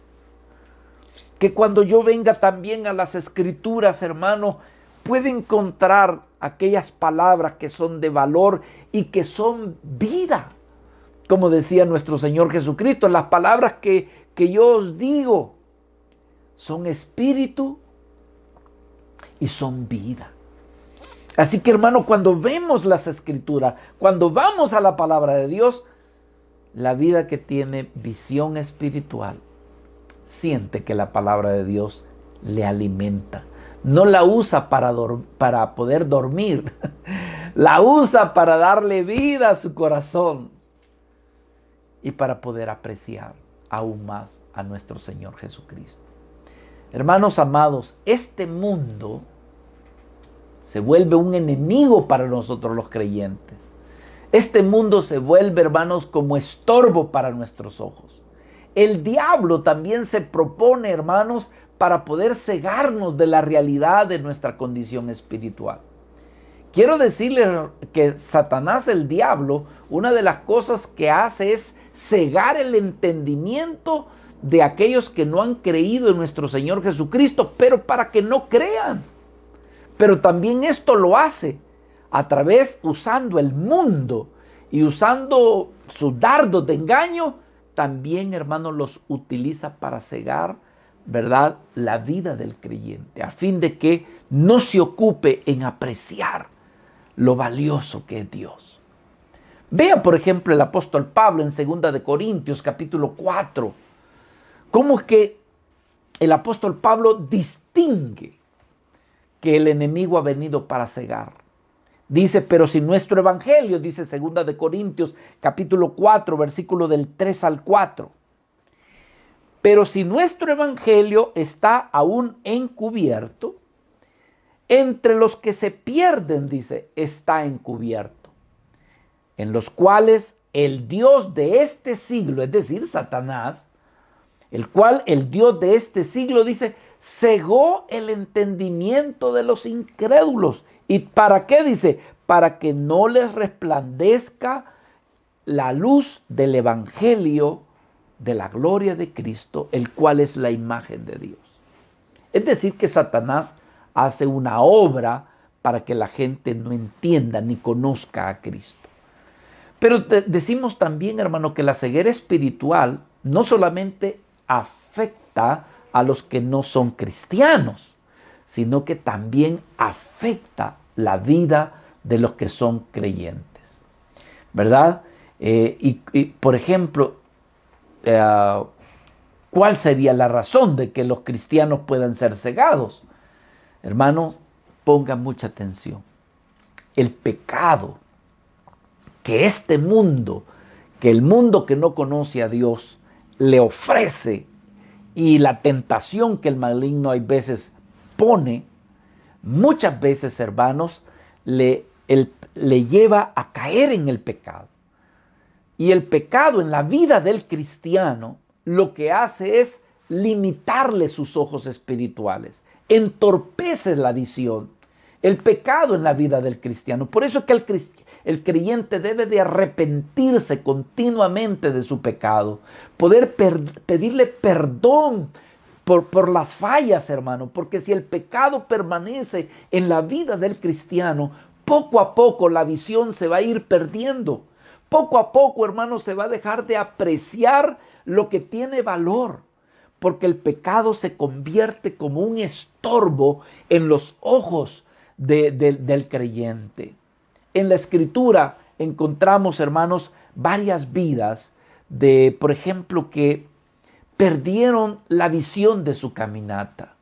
Que cuando yo venga también a las Escrituras, hermano, pueda encontrar aquellas palabras que son de valor y que son vida. Como decía nuestro Señor Jesucristo, las palabras que yo os digo son espíritu y son vida. Así que, hermano, cuando vemos las Escrituras, cuando vamos a la palabra de Dios, la vida que tiene visión espiritual siente que la palabra de Dios le alimenta. No la usa para poder dormir, la usa para darle vida a su corazón y para poder apreciar aún más a nuestro Señor Jesucristo. Hermanos amados, este mundo se vuelve un enemigo para nosotros los creyentes. Este mundo se vuelve, hermanos, como estorbo para nuestros ojos. El diablo también se propone, hermanos, para poder cegarnos de la realidad de nuestra condición espiritual. Quiero decirles que Satanás, el diablo, una de las cosas que hace es cegar el entendimiento de aquellos que no han creído en nuestro Señor Jesucristo, pero para que no crean. Pero también esto lo hace a través, usando el mundo y usando sus dardos de engaño, también, hermanos, los utiliza para cegar, ¿verdad?, la vida del creyente, a fin de que no se ocupe en apreciar lo valioso que es Dios. Vea, por ejemplo, el apóstol Pablo en 2 de Corintios, capítulo 4, cómo es que el apóstol Pablo distingue que el enemigo ha venido para cegar. Dice, pero si nuestro evangelio, dice 2 de Corintios, capítulo 4, versículo del 3 al 4. Pero si nuestro evangelio está aún encubierto, entre los que se pierden, dice, está encubierto, en los cuales el Dios de este siglo, es decir, Satanás, el Dios de este siglo, dice, cegó el entendimiento de los incrédulos. ¿Y para qué? Dice, para que no les resplandezca la luz del evangelio de la gloria de Cristo, el cual es la imagen de Dios. Es decir, que Satanás hace una obra para que la gente no entienda ni conozca a Cristo. Pero decimos también, hermano, que la ceguera espiritual no solamente afecta a los que no son cristianos, sino que también afecta la vida de los que son creyentes, ¿verdad? Por ejemplo, ¿cuál sería la razón de que los cristianos puedan ser cegados? Hermanos, pongan mucha atención. El pecado que este mundo, que el mundo que no conoce a Dios, le ofrece, y la tentación que el maligno hay veces pone, muchas veces, hermanos, le lleva a caer en el pecado. Y el pecado en la vida del cristiano lo que hace es limitarle sus ojos espirituales, entorpece la visión. El pecado en la vida del cristiano. Por eso es que el creyente debe de arrepentirse continuamente de su pecado, poder pedirle perdón por las fallas, hermano, porque si el pecado permanece en la vida del cristiano, poco a poco la visión se va a ir perdiendo. Poco a poco, hermano, se va a dejar de apreciar lo que tiene valor, porque el pecado se convierte como un estorbo en los ojos del creyente. En la Escritura encontramos, hermanos, varias vidas de, por ejemplo, que perdieron la visión de su caminata.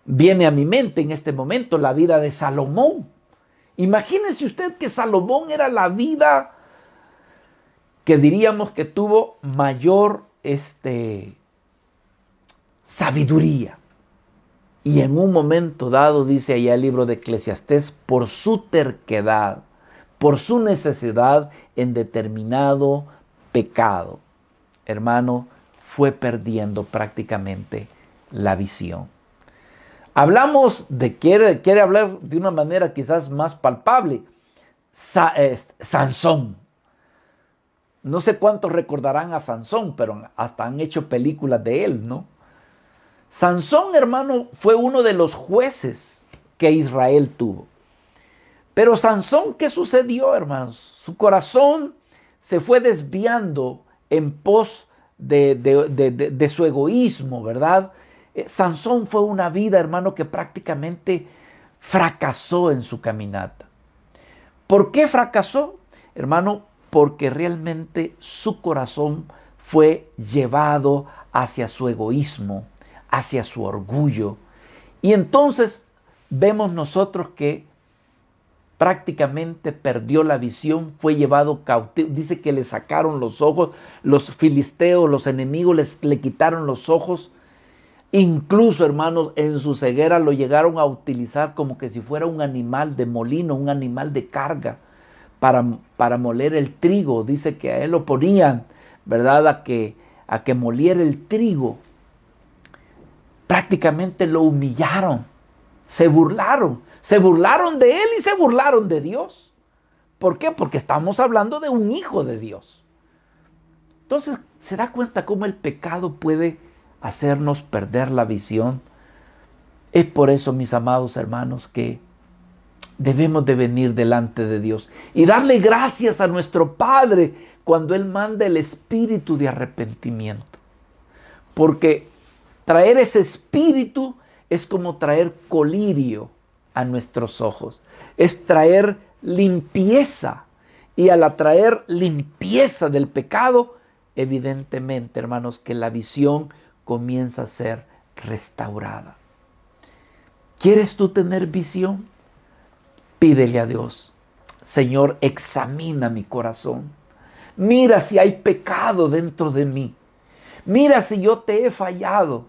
Viene a mi mente en este momento la vida de Salomón. Imagínese usted que Salomón era la vida que diríamos que tuvo mayor sabiduría. Y en un momento dado, dice allá el libro de Eclesiastés, por su terquedad, por su necesidad en determinado pecado, hermano, fue perdiendo prácticamente la visión. Hablamos de, quiere hablar de una manera quizás más palpable, Sansón. No sé cuántos recordarán a Sansón, pero hasta han hecho películas de él, ¿no? Sansón, hermano, fue uno de los jueces que Israel tuvo. Pero Sansón, ¿qué sucedió, hermanos? Su corazón se fue desviando en pos de su egoísmo, ¿verdad? Sansón fue una vida, hermano, que prácticamente fracasó en su caminata. ¿Por qué fracasó? Hermano, porque realmente su corazón fue llevado hacia su egoísmo, hacia su orgullo. Y entonces vemos nosotros que prácticamente perdió la visión, fue llevado cautivo. Dice que le sacaron los ojos, los filisteos, los enemigos le quitaron los ojos. Incluso, hermanos, en su ceguera lo llegaron a utilizar como que si fuera un animal de molino, un animal de carga para moler el trigo. Dice que a él lo ponían, ¿verdad?, a que moliera el trigo. Prácticamente lo humillaron, se burlaron de él y se burlaron de Dios. ¿Por qué? Porque estamos hablando de un hijo de Dios. Entonces, ¿se da cuenta cómo el pecado puede hacernos perder la visión? Es por eso, mis amados hermanos, que debemos de venir delante de Dios y darle gracias a nuestro Padre cuando Él manda el espíritu de arrepentimiento. Porque traer ese espíritu es como traer colirio a nuestros ojos, es traer limpieza. Y al atraer limpieza del pecado, evidentemente, hermanos, que la visión comienza a ser restaurada. ¿Quieres tú tener visión? Pídele a Dios: Señor, examina mi corazón. Mira si hay pecado dentro de mí. Mira si yo te he fallado.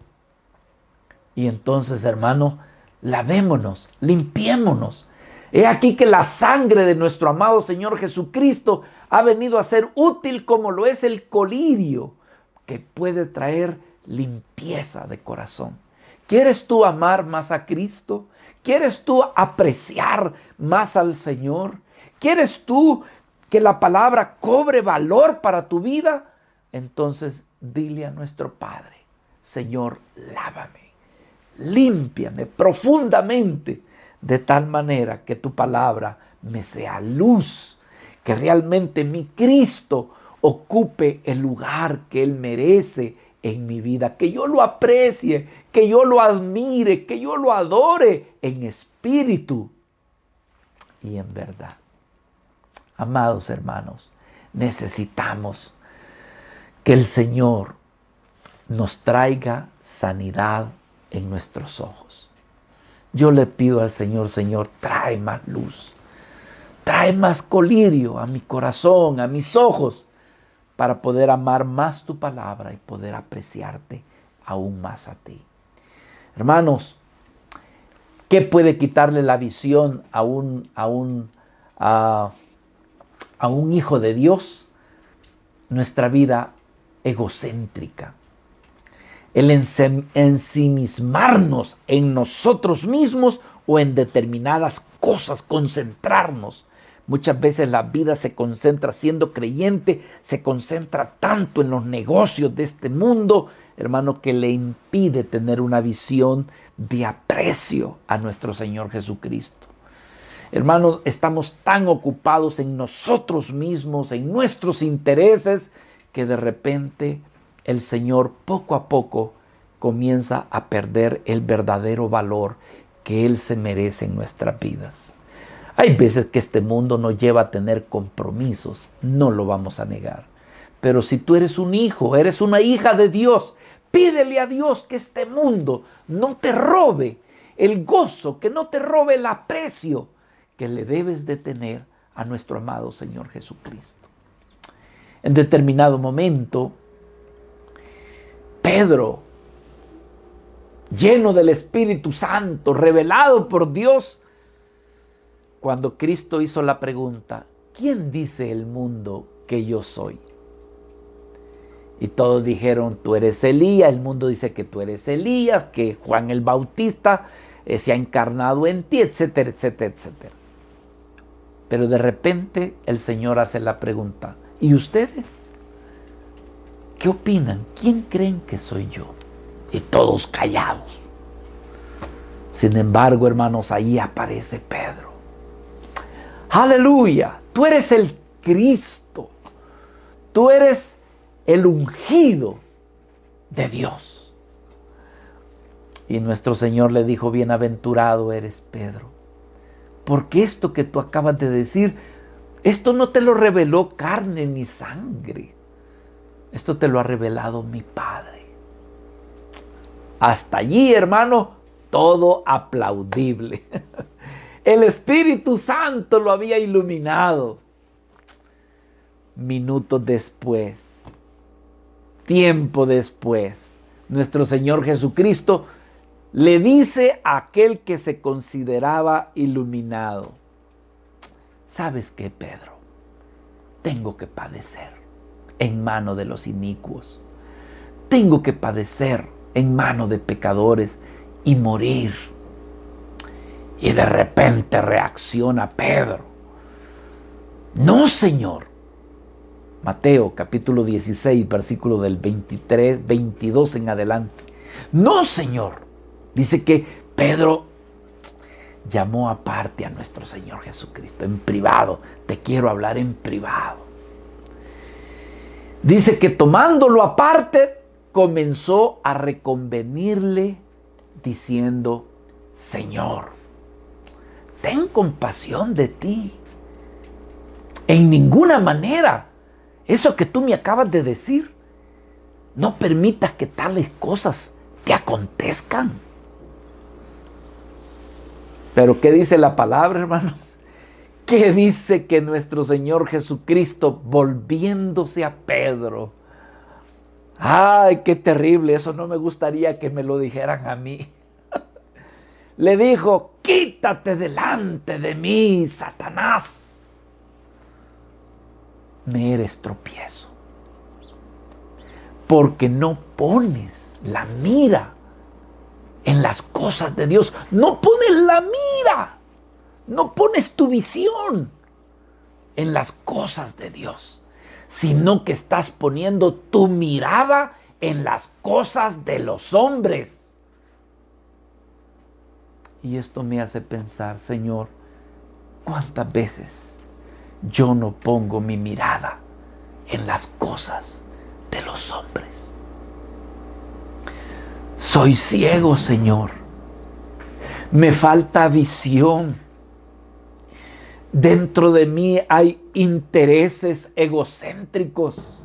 Y entonces, hermano, lavémonos, limpiémonos. He aquí que la sangre de nuestro amado Señor Jesucristo ha venido a ser útil como lo es el colirio, que puede traer limpieza de corazón. ¿Quieres tú amar más a Cristo? ¿Quieres tú apreciar más al Señor? ¿Quieres tú que la palabra cobre valor para tu vida? Entonces dile a nuestro Padre: Señor, lávame, límpiame profundamente, de tal manera que tu palabra me sea luz, que realmente mi Cristo ocupe el lugar que Él merece en mi vida, que yo lo aprecie, que yo lo admire, que yo lo adore en espíritu y en verdad. Amados hermanos, necesitamos que el Señor nos traiga sanidad en nuestros ojos. Yo le pido al Señor: Señor, trae más luz, trae más colirio a mi corazón, a mis ojos, para poder amar más tu palabra y poder apreciarte aún más a ti. Hermanos, ¿qué puede quitarle la visión a un hijo de Dios? Nuestra vida egocéntrica. El ensimismarnos en nosotros mismos o en determinadas cosas, concentrarnos. Muchas veces la vida se concentra, siendo creyente, se concentra tanto en los negocios de este mundo, hermano, que le impide tener una visión de aprecio a nuestro Señor Jesucristo. Hermanos, estamos tan ocupados en nosotros mismos, en nuestros intereses, que de repente el Señor poco a poco comienza a perder el verdadero valor que Él se merece en nuestras vidas. Hay veces que este mundo nos lleva a tener compromisos, no lo vamos a negar. Pero si tú eres un hijo, eres una hija de Dios, pídele a Dios que este mundo no te robe el gozo, que no te robe el aprecio que le debes de tener a nuestro amado Señor Jesucristo. En determinado momento, Pedro, lleno del Espíritu Santo, revelado por Dios, cuando Cristo hizo la pregunta: ¿quién dice el mundo que yo soy? Y todos dijeron: tú eres Elías. El mundo dice que tú eres Elías, que Juan el Bautista se ha encarnado en ti, etcétera, etcétera, etcétera. Pero de repente el Señor hace la pregunta, ¿y ustedes? ¿Qué opinan? ¿Quién creen que soy yo? Y todos callados. Sin embargo, hermanos, ahí aparece Pedro. ¡Aleluya! Tú eres el Cristo. Tú eres el ungido de Dios. Y nuestro Señor le dijo, bienaventurado eres Pedro, porque esto que tú acabas de decir, esto no te lo reveló carne ni sangre. Esto te lo ha revelado mi Padre. Hasta allí, hermano, todo aplaudible. El Espíritu Santo lo había iluminado. Minutos después, tiempo después, nuestro Señor Jesucristo le dice a aquel que se consideraba iluminado, ¿sabes qué, Pedro? Tengo que padecer en mano de los inicuos. Tengo que padecer en mano de pecadores y morir. Y de repente reacciona Pedro. No, Señor. Mateo capítulo 16, versículo del 23, 22 en adelante. No, Señor. Dice que Pedro llamó aparte a nuestro Señor Jesucristo, en privado. Te quiero hablar en privado. Dice que tomándolo aparte, comenzó a reconvenirle diciendo, Señor, ten compasión de ti. En ninguna manera, eso que tú me acabas de decir, no permitas que tales cosas te acontezcan. Pero ¿qué dice la palabra, hermanos? ¿Qué dice que nuestro Señor Jesucristo, volviéndose a Pedro? ¡Ay, qué terrible! Eso no me gustaría que me lo dijeran a mí. Le dijo, quítate delante de mí, Satanás. Me eres tropiezo. Porque no pones la mira en las cosas de Dios. No pones la mira. No pones tu visión en las cosas de Dios, sino que estás poniendo tu mirada en las cosas de los hombres. Y esto me hace pensar, Señor, ¿cuántas veces yo no pongo mi mirada en las cosas de los hombres? Soy ciego, Señor. Me falta visión. Dentro de mí hay intereses egocéntricos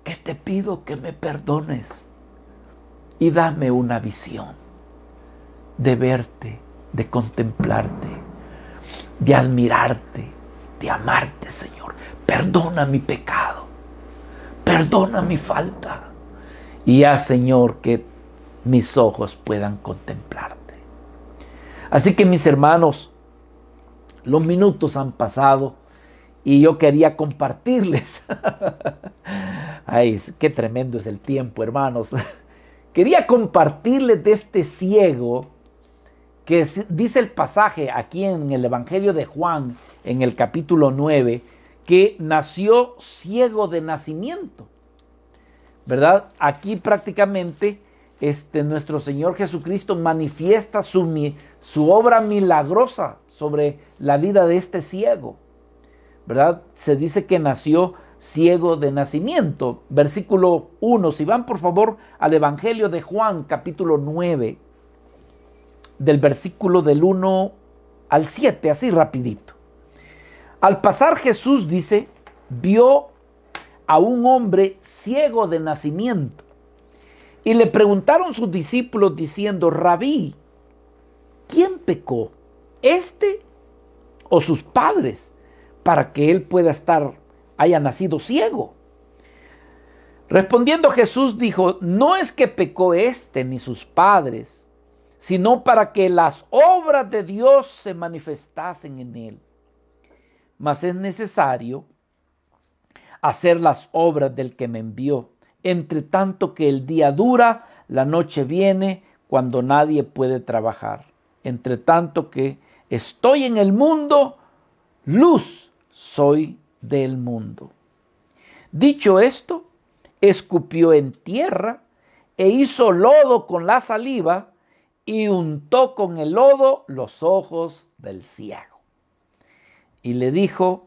que te pido que me perdones y dame una visión de verte, de contemplarte, de admirarte, de amarte, Señor. Perdona mi pecado, perdona mi falta y haz, Señor, que mis ojos puedan contemplarte. Así que, mis hermanos, los minutos han pasado y yo quería compartirles. Ay, qué tremendo es el tiempo, hermanos. Quería compartirles de este ciego que dice el pasaje aquí en el Evangelio de Juan, en el capítulo 9, que nació ciego de nacimiento, ¿verdad? Aquí prácticamente nuestro Señor Jesucristo manifiesta su obra milagrosa sobre la vida de este ciego, ¿verdad? Se dice que nació ciego de nacimiento. Versículo 1, si van por favor al Evangelio de Juan, capítulo 9, del versículo del 1 al 7, así rapidito. Al pasar Jesús, dice, vio a un hombre ciego de nacimiento. Y le preguntaron sus discípulos diciendo, Rabí, ¿quién pecó? ¿Este o sus padres? Para que él haya nacido ciego. Respondiendo Jesús dijo, no es que pecó este ni sus padres, sino para que las obras de Dios se manifestasen en él. Mas es necesario hacer las obras del que me envió. Entre tanto que el día dura, la noche viene cuando nadie puede trabajar. Entre tanto que estoy en el mundo, luz soy del mundo. Dicho esto, escupió en tierra e hizo lodo con la saliva y untó con el lodo los ojos del ciego. Y le dijo: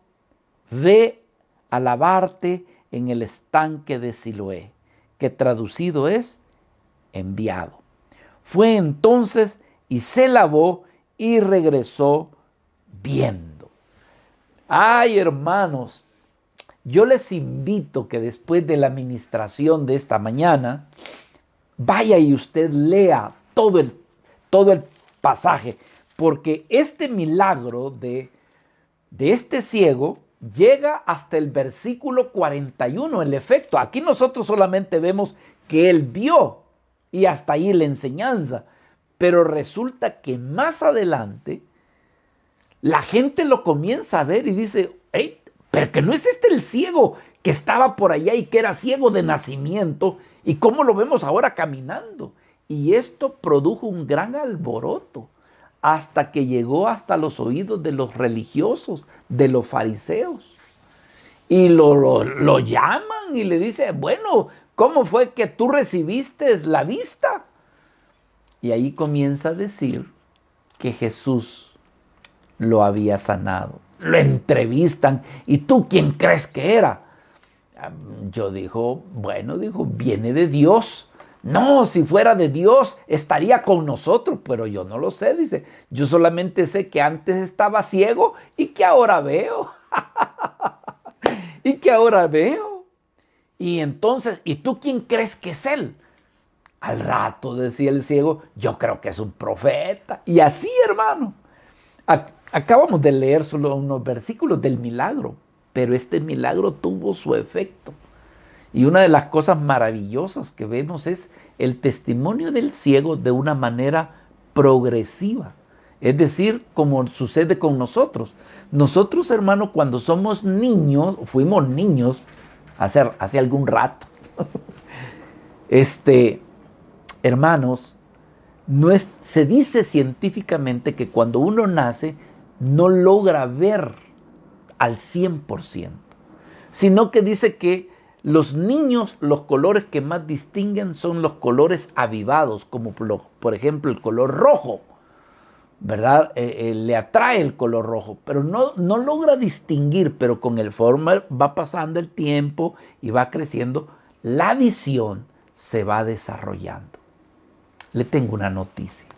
ve a lavarte en el estanque de Siloé, que traducido es enviado. Fue entonces y se lavó y regresó viendo. Ay, hermanos, yo les invito que después de la administración de esta mañana, vaya y usted lea todo el pasaje, porque este milagro de este ciego llega hasta el versículo 41. El efecto, aquí nosotros solamente vemos que él vio y hasta ahí la enseñanza, pero resulta que más adelante la gente lo comienza a ver y dice: hey, pero que no es este el ciego que estaba por allá y que era ciego de nacimiento, y cómo lo vemos ahora caminando. Y esto produjo un gran alboroto hasta que llegó hasta los oídos de los religiosos, de los fariseos. Y lo llaman y le dicen: bueno, ¿cómo fue que tú recibiste la vista? Y ahí comienza a decir que Jesús lo había sanado. Lo entrevistan: ¿y tú quién crees que era? Yo dijo, viene de Dios. No, si fuera de Dios estaría con nosotros, pero yo no lo sé, dice. Yo solamente sé que antes estaba ciego y que ahora veo. Y entonces, ¿y tú quién crees que es él? Al rato decía el ciego: yo creo que es un profeta. Y así, hermano, acabamos de leer solo unos versículos del milagro, pero este milagro tuvo su efecto. Y una de las cosas maravillosas que vemos es el testimonio del ciego de una manera progresiva. Es decir, como sucede con nosotros. Nosotros, hermano, cuando somos niños, fuimos niños hace algún rato, hermanos, se dice científicamente que cuando uno nace no logra ver al 100%, sino que dice que los niños, los colores que más distinguen son los colores avivados, como por ejemplo el color rojo, ¿verdad? Le atrae el color rojo, pero no logra distinguir, pero con el forma va pasando el tiempo y va creciendo, la visión se va desarrollando. Le tengo una noticia.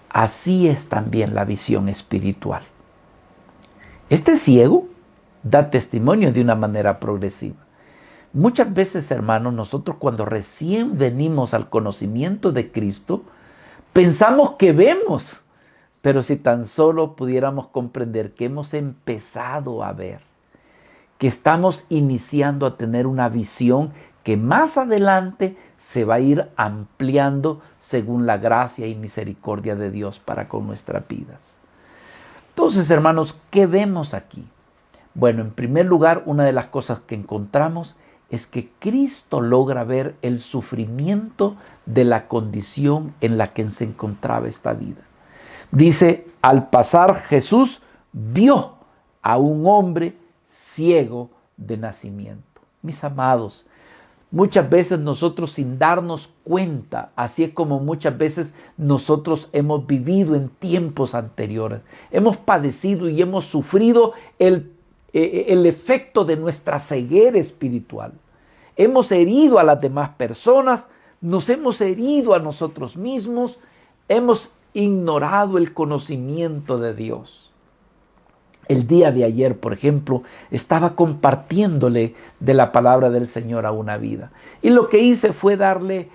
Así es también la visión espiritual. Este ciego da testimonio de una manera progresiva. Muchas veces, hermanos, nosotros cuando recién venimos al conocimiento de Cristo, pensamos que vemos, pero si tan solo pudiéramos comprender que hemos empezado a ver, que estamos iniciando a tener una visión que más adelante se va a ir ampliando según la gracia y misericordia de Dios para con nuestras vidas. Entonces, hermanos, ¿qué vemos aquí? Bueno, en primer lugar, una de las cosas que encontramos es que Cristo logra ver el sufrimiento de la condición en la que se encontraba esta vida. Dice: al pasar Jesús vio a un hombre ciego de nacimiento. Mis amados, muchas veces nosotros sin darnos cuenta, así es como muchas veces nosotros hemos vivido en tiempos anteriores, hemos padecido y hemos sufrido el efecto de nuestra ceguera espiritual. Hemos herido a las demás personas, nos hemos herido a nosotros mismos, hemos ignorado el conocimiento de Dios. El día de ayer, por ejemplo, estaba compartiéndole de la palabra del Señor a una vida. Y lo que hice fue darle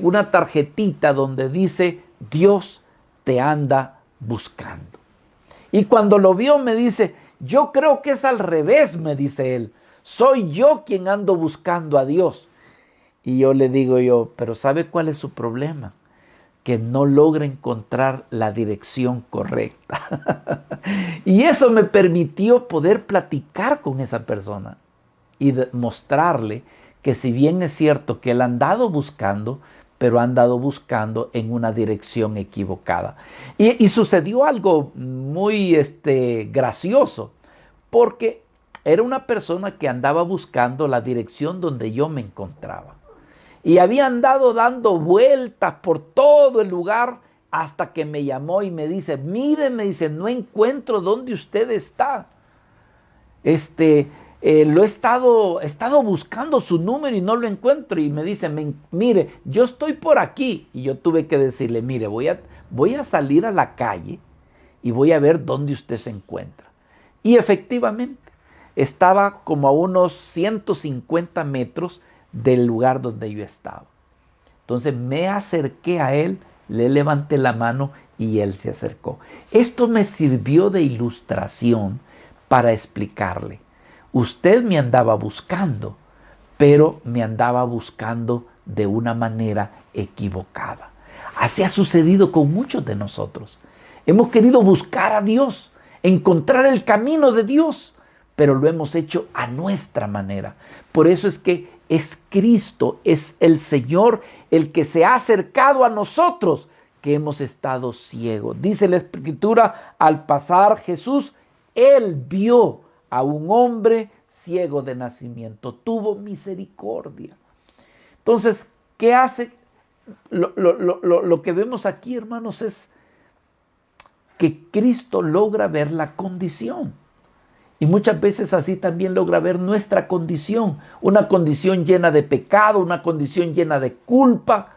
una tarjetita donde dice: Dios te anda buscando. Y cuando lo vio me dice: yo creo que es al revés, me dice él. Soy yo quien ando buscando a Dios. Y yo le digo pero ¿sabe cuál es su problema? Que no logra encontrar la dirección correcta. Y eso me permitió poder platicar con esa persona y mostrarle que si bien es cierto que él ha andado buscando, pero ha andado buscando en una dirección equivocada. Y sucedió algo muy gracioso, porque era una persona que andaba buscando la dirección donde yo me encontraba. Y había andado dando vueltas por todo el lugar hasta que me llamó y me dice, mire, me dice, no encuentro dónde usted está. Lo he estado buscando su número y no lo encuentro. Y me dice, mire, yo estoy por aquí. Y yo tuve que decirle, mire, voy a salir a la calle y voy a ver dónde usted se encuentra. Y efectivamente, estaba como a unos 150 metros del lugar donde yo estaba. Entonces me acerqué a él, le levanté la mano y él se acercó. Esto me sirvió de ilustración para explicarle. Usted me andaba buscando, pero me andaba buscando de una manera equivocada. Así ha sucedido con muchos de nosotros. Hemos querido buscar a Dios, encontrar el camino de Dios, pero lo hemos hecho a nuestra manera. Por eso es que es Cristo, es el Señor el que se ha acercado a nosotros, que hemos estado ciegos. Dice la Escritura, al pasar Jesús, Él vio a un hombre ciego de nacimiento, tuvo misericordia. Entonces, ¿qué hace? Lo que vemos aquí, hermanos, es que Cristo logra ver la condición. Y muchas veces así también logra ver nuestra condición, una condición llena de pecado, una condición llena de culpa.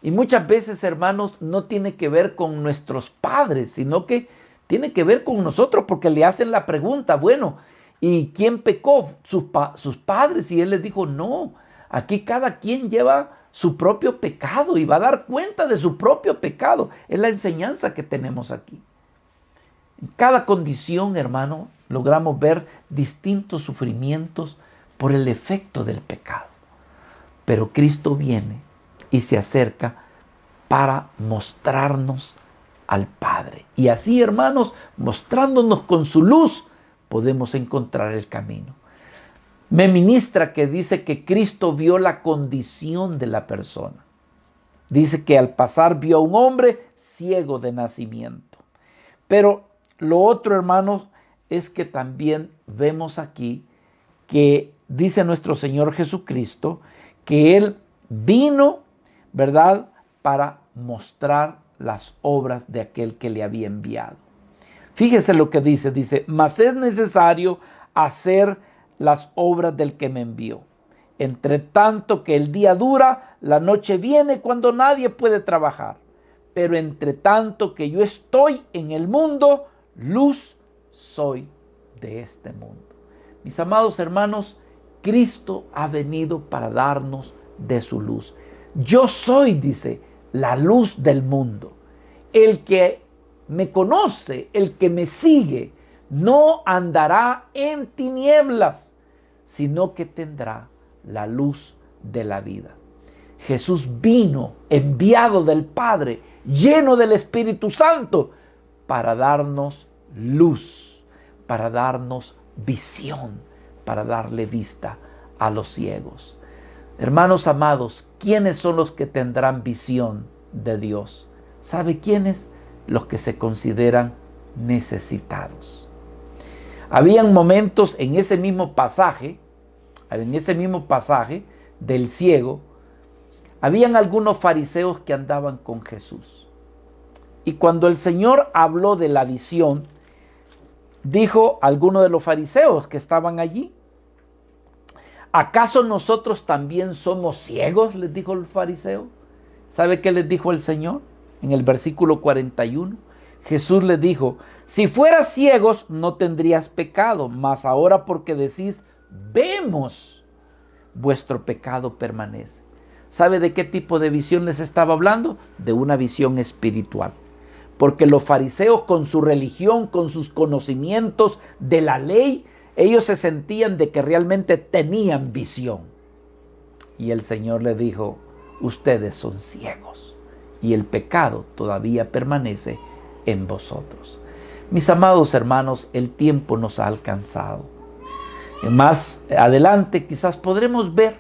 Y muchas veces, hermanos, no tiene que ver con nuestros padres, sino que tiene que ver con nosotros, porque le hacen la pregunta, bueno, ¿y quién pecó? Sus padres. Y él les dijo, no, aquí cada quien lleva su propio pecado y va a dar cuenta de su propio pecado. Es la enseñanza que tenemos aquí. En cada condición, hermano, logramos ver distintos sufrimientos por el efecto del pecado. Pero Cristo viene y se acerca para mostrarnos al Padre. Y así, hermanos, mostrándonos con su luz, podemos encontrar el camino. Me ministra que dice que Cristo vio la condición de la persona. Dice que al pasar vio a un hombre ciego de nacimiento. Pero lo otro, hermanos, es que también vemos aquí que dice nuestro Señor Jesucristo que Él vino, ¿verdad?, para mostrar las obras de aquel que le había enviado. Fíjese lo que dice, mas es necesario hacer las obras del que me envió. Entre tanto que el día dura, la noche viene cuando nadie puede trabajar. Pero entre tanto que yo estoy en el mundo, luz soy de este mundo. Mis amados hermanos, Cristo ha venido para darnos de su luz. Yo soy, dice, la luz del mundo. El que me conoce, el que me sigue, no andará en tinieblas, sino que tendrá la luz de la vida. Jesús vino enviado del Padre, lleno del Espíritu Santo, para darnos luz, para darnos visión, para darle vista a los ciegos. Hermanos amados, ¿quiénes son los que tendrán visión de Dios? ¿Sabe quiénes? Los que se consideran necesitados. Habían momentos en ese mismo pasaje del ciego, habían algunos fariseos que andaban con Jesús. Y cuando el Señor habló de la visión, dijo a alguno de los fariseos que estaban allí, ¿acaso nosotros también somos ciegos?, les dijo el fariseo. ¿Sabe qué les dijo el Señor? En el versículo 41, Jesús les dijo, si fueras ciegos no tendrías pecado, mas ahora porque decís, vemos, vuestro pecado permanece. ¿Sabe de qué tipo de visión les estaba hablando? De una visión espiritual. Porque los fariseos, con su religión, con sus conocimientos de la ley, ellos se sentían de que realmente tenían visión. Y el Señor les dijo, ustedes son ciegos y el pecado todavía permanece en vosotros. Mis amados hermanos, el tiempo nos ha alcanzado. Más adelante quizás podremos ver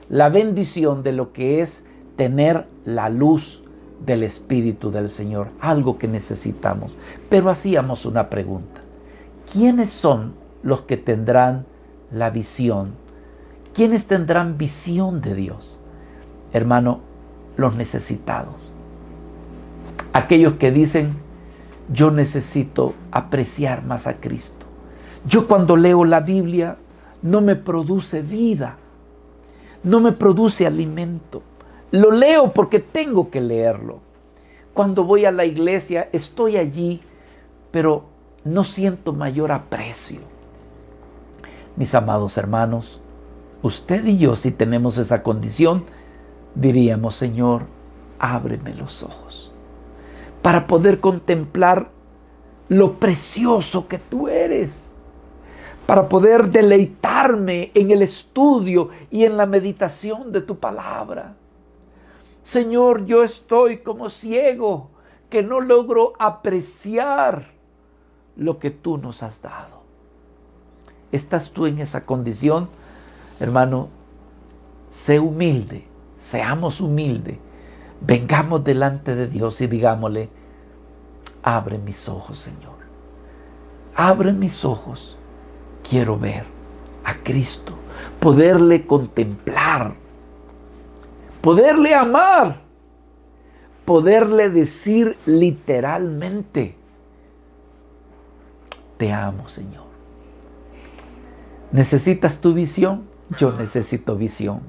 la bendición de lo que es tener la luz del Espíritu del Señor, algo que necesitamos. Pero hacíamos una pregunta: ¿quiénes son los que tendrán la visión? ¿Quiénes tendrán visión de Dios? Hermano, los necesitados. Aquellos que dicen: yo necesito apreciar más a Cristo. Yo cuando leo la Biblia no me produce vida, no me produce alimento. Lo leo porque tengo que leerlo. Cuando voy a la iglesia estoy allí, pero no siento mayor aprecio. Mis amados hermanos, usted y yo, si tenemos esa condición, diríamos: Señor, ábreme los ojos para poder contemplar lo precioso que tú eres, para poder deleitarme en el estudio y en la meditación de tu palabra. Señor, yo estoy como ciego, que no logro apreciar lo que tú nos has dado. ¿Estás tú en esa condición? Hermano, sé humilde, seamos humildes, vengamos delante de Dios y digámosle: abre mis ojos, Señor, abre mis ojos, quiero ver a Cristo, poderle contemplar, poderle amar, poderle decir literalmente: te amo, Señor. ¿Necesitas tu visión? Yo necesito visión.